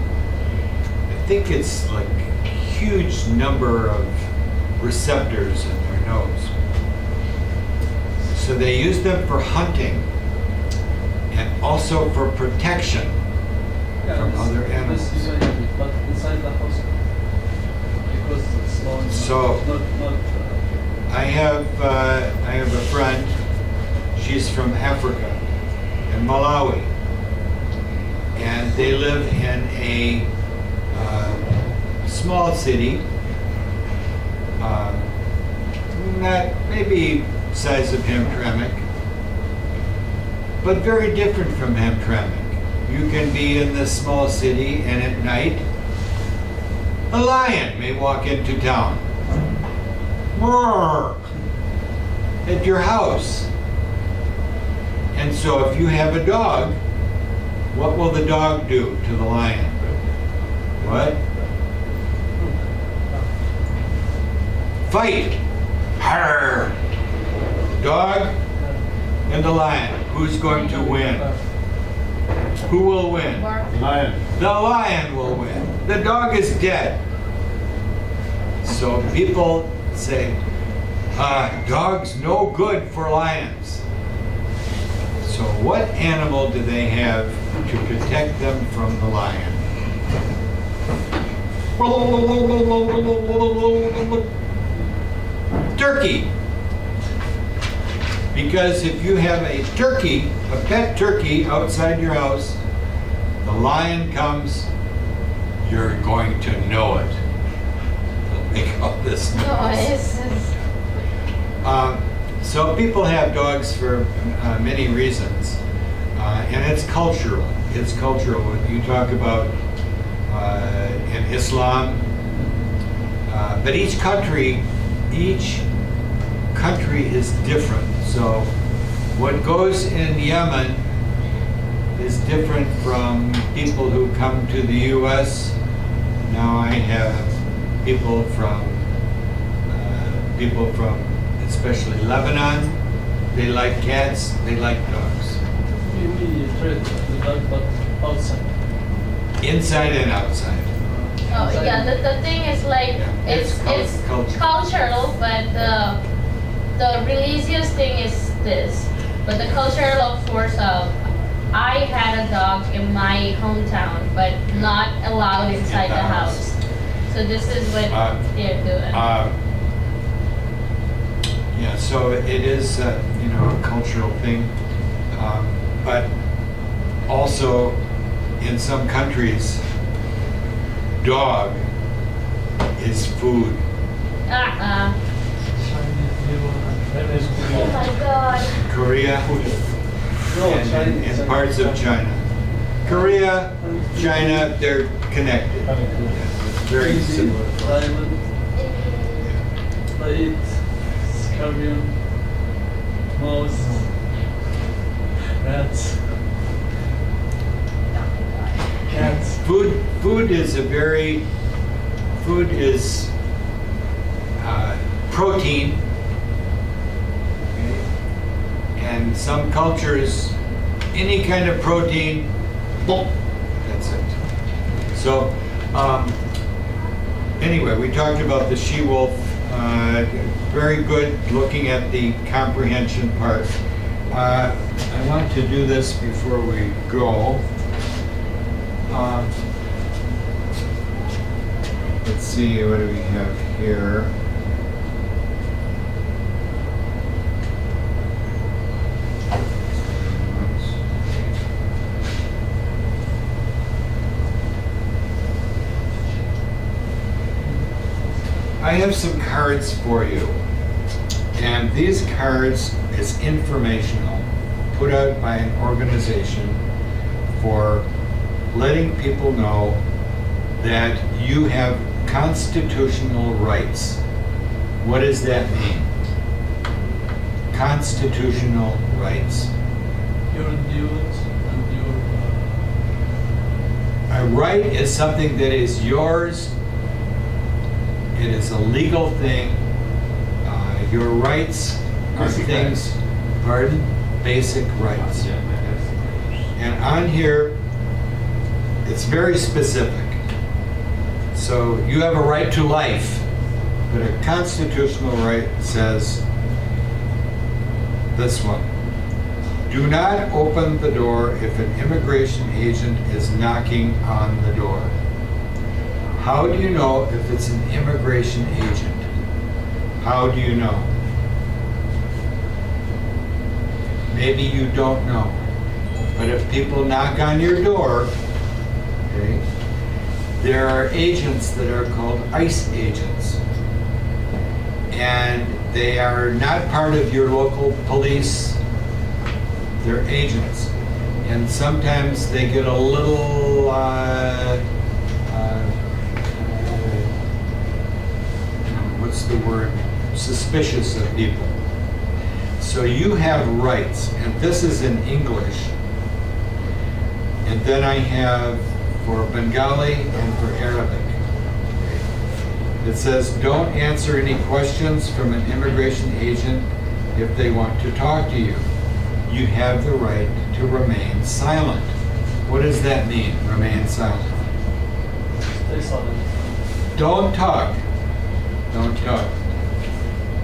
I think it's like a huge number of receptors in their nose. So they use them for hunting and also for protection from other animals. But inside the house, because it's not. So- not. I have a friend. She's from Africa, in Malawi, and they live in a small city, not maybe size of Hamtramck, but very different from Hamtramck. You can be in this small city, and at night, a lion may walk into town. Roar! At your house. And so if you have a dog, what will the dog do to the lion? What? Fight! Harr! Dog and the lion. Who's going to win? Who will win? Lion. The lion will win. The dog is dead. So people say, dogs no good for lions. So what animal do they have to protect them from the lion? Turkey. Because if you have a turkey, a pet turkey outside your house, the lion comes, you're going to know it. They'll make all this noise. So people have dogs for many reasons, and it's cultural. It's cultural. When you talk about in Islam, but each country is different. So what goes in Yemen is different from people who come to the U.S. Now I have people from especially Lebanon. They like cats. They like dogs. We trade the dog, but outside. Inside and outside. Oh, yeah, the thing is like, Yeah, it's cultural. cultural, but the religious thing is this. But the cultural, of course, I had a dog in my hometown, but not allowed inside the house. So this is what they're doing. Yeah, so it is, you know, a cultural thing. But also, in some countries, dog is food. Chinese, Oh my God. Korea No, and Chinese. in parts of China. Korea, China, they're connected. Very similar. Thailand, Laid, Scorpion, mouse, rats, cats. Food is a very, food is protein. Okay? And some cultures, any kind of protein, boom, that's it. So, anyway, we talked about the she-wolf. Very good looking at the comprehension part. I want to do this before we go. Let's see, what do we have here? I have some cards for you. And these cards is informational, put out by an organization for letting people know that you have constitutional rights. What does that mean? Constitutional rights. Your dues and your. A right is something that is yours. It is a legal thing. Your rights are Basic things, pardon? Basic rights. And on here, it's very specific. So you have a right to life, but a constitutional right says this one. Do not open the door if an immigration agent is knocking on the door. How do you know if it's an immigration agent? How do you know? Maybe you don't know. But if people knock on your door, okay, there are agents that are called ICE agents. And they are not part of your local police. They're agents. And sometimes they get a little what's the word? Suspicious of people. So you have rights, and this is in English. And then I have for Bengali and for Arabic. It says, don't answer any questions from an immigration agent if they want to talk to you. You have the right to remain silent. What does that mean, remain silent? Stay silent. Don't talk. Don't talk.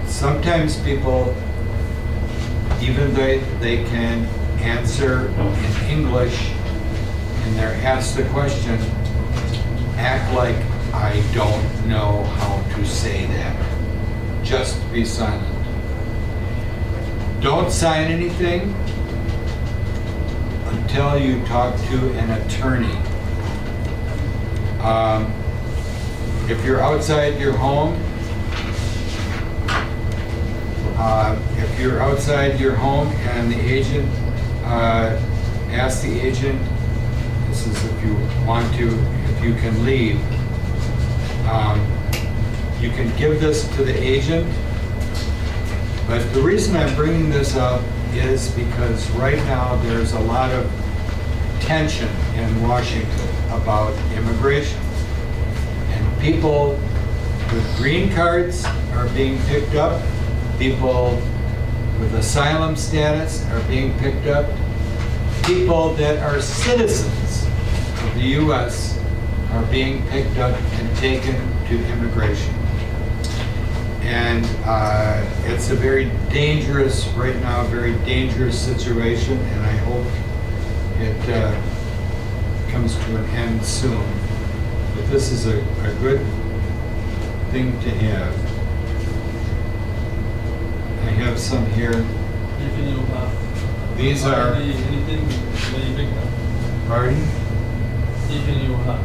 Sometimes people, even though they can answer in English and they're asked the question, act like I don't know how to say that. Just be silent. Don't sign anything until you talk to an attorney. If you're outside your home, and the agent, ask the agent, this is if you want to, if you can leave, you can give this to the agent. But the reason I'm bringing this up is because right now there's a lot of tension in Washington about immigration. And people with green cards are being picked up. People with asylum status are being picked up. People that are citizens of the U.S. are being picked up and taken to immigration. And it's a very dangerous, right now, very dangerous situation, and I hope it comes to an end soon. But this is a good thing to have. I have some here. Even you have. These are, Anything very big now. pardon? Even you have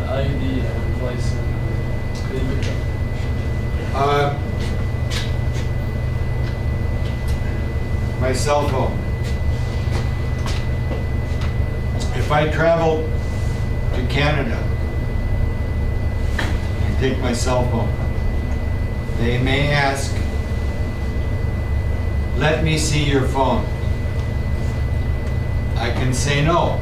ID and license, very big now. My cell phone. If I travel to Canada and take my cell phone, they may ask, let me see your phone. I can say no.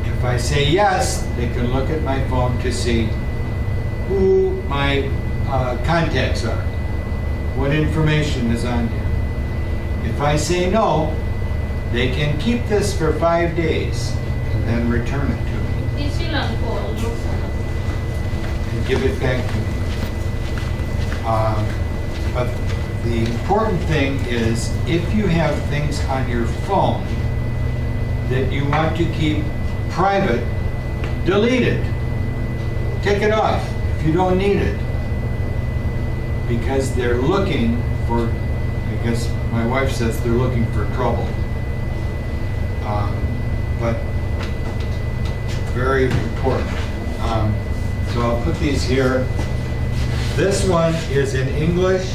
If I say yes, they can look at my phone to see who my contacts are, what information is on here. If I say no, they can keep this for 5 days and then return it to me and give it back to me. But the important thing is, if you have things on your phone that you want to keep private, delete it. Take it off if you don't need it. Because they're looking for, because my wife says they're looking for trouble. But very important. So I'll put these here. This one is in English,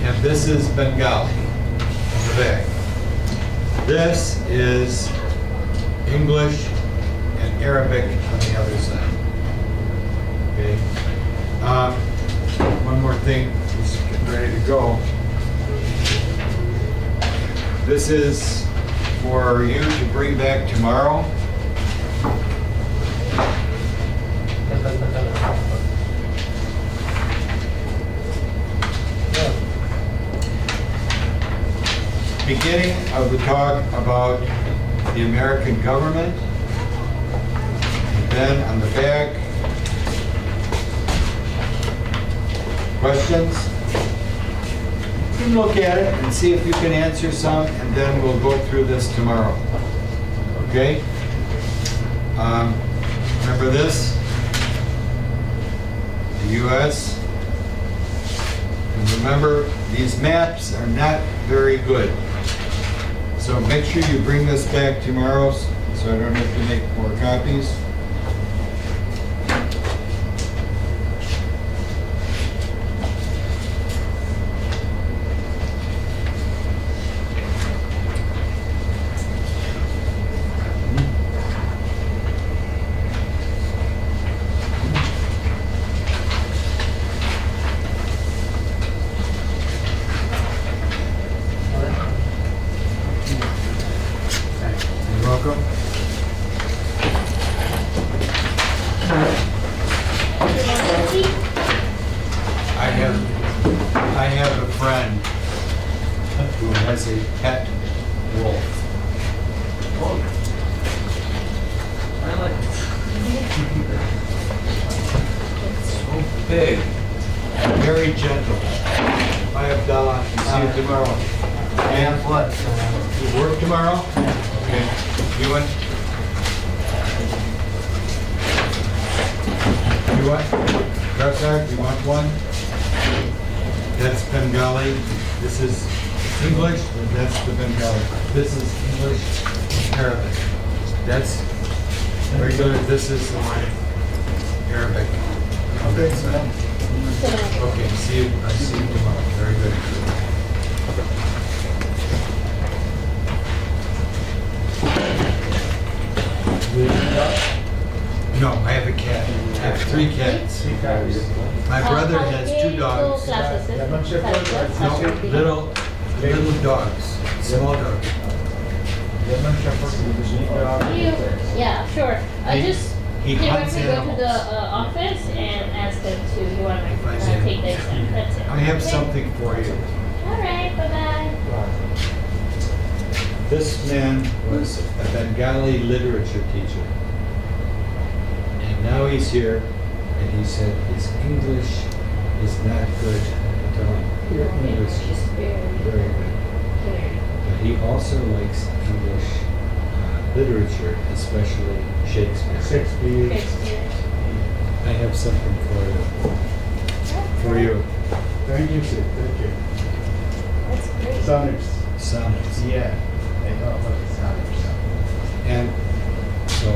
and this is Bengali on the back. This is English and Arabic on the other side. Okay. One more thing, just getting ready to go. This is for you to bring back tomorrow. Beginning of the talk about the American government, and then on the back, questions. You can look at it and see if you can answer some, and then we'll go through this tomorrow. Okay? Remember this? The U.S. And remember, these maps are not very good. So make sure you bring this back tomorrow so I don't have to make more copies. You're welcome. I have a friend who has a pet wolf. I like it. So big, very gentle. Bye, Abdallah. See you tomorrow. And what? You work tomorrow? Okay. You want? You want? KIRCHNER, you want one? That's Bengali. This is English, and that's the Bengali. This is English, Arabic. That's regular, this is Arabic. Okay, okay, see you, I see you tomorrow. Very good. No, I have a cat. I have 3 cats. My brother has 2 dogs. No, little dogs, small dogs. Yeah, sure. Just He hunts directly go to the animals. office and ask them to, you want to Buys take the animals. exam. That's it. I have Okay? something for you. All right, bye-bye. This man was a Bengali literature teacher. And now he's here, and he said his English is not good. I tell him, your English is very good. But he also likes English literature, especially Shakespeare. Shakespeare. Shakespeare. I have something for you. For you. Thank you, sir. Thank you. That's great. Sonnets. Sonnets. Yeah. I know about the sonnets. And so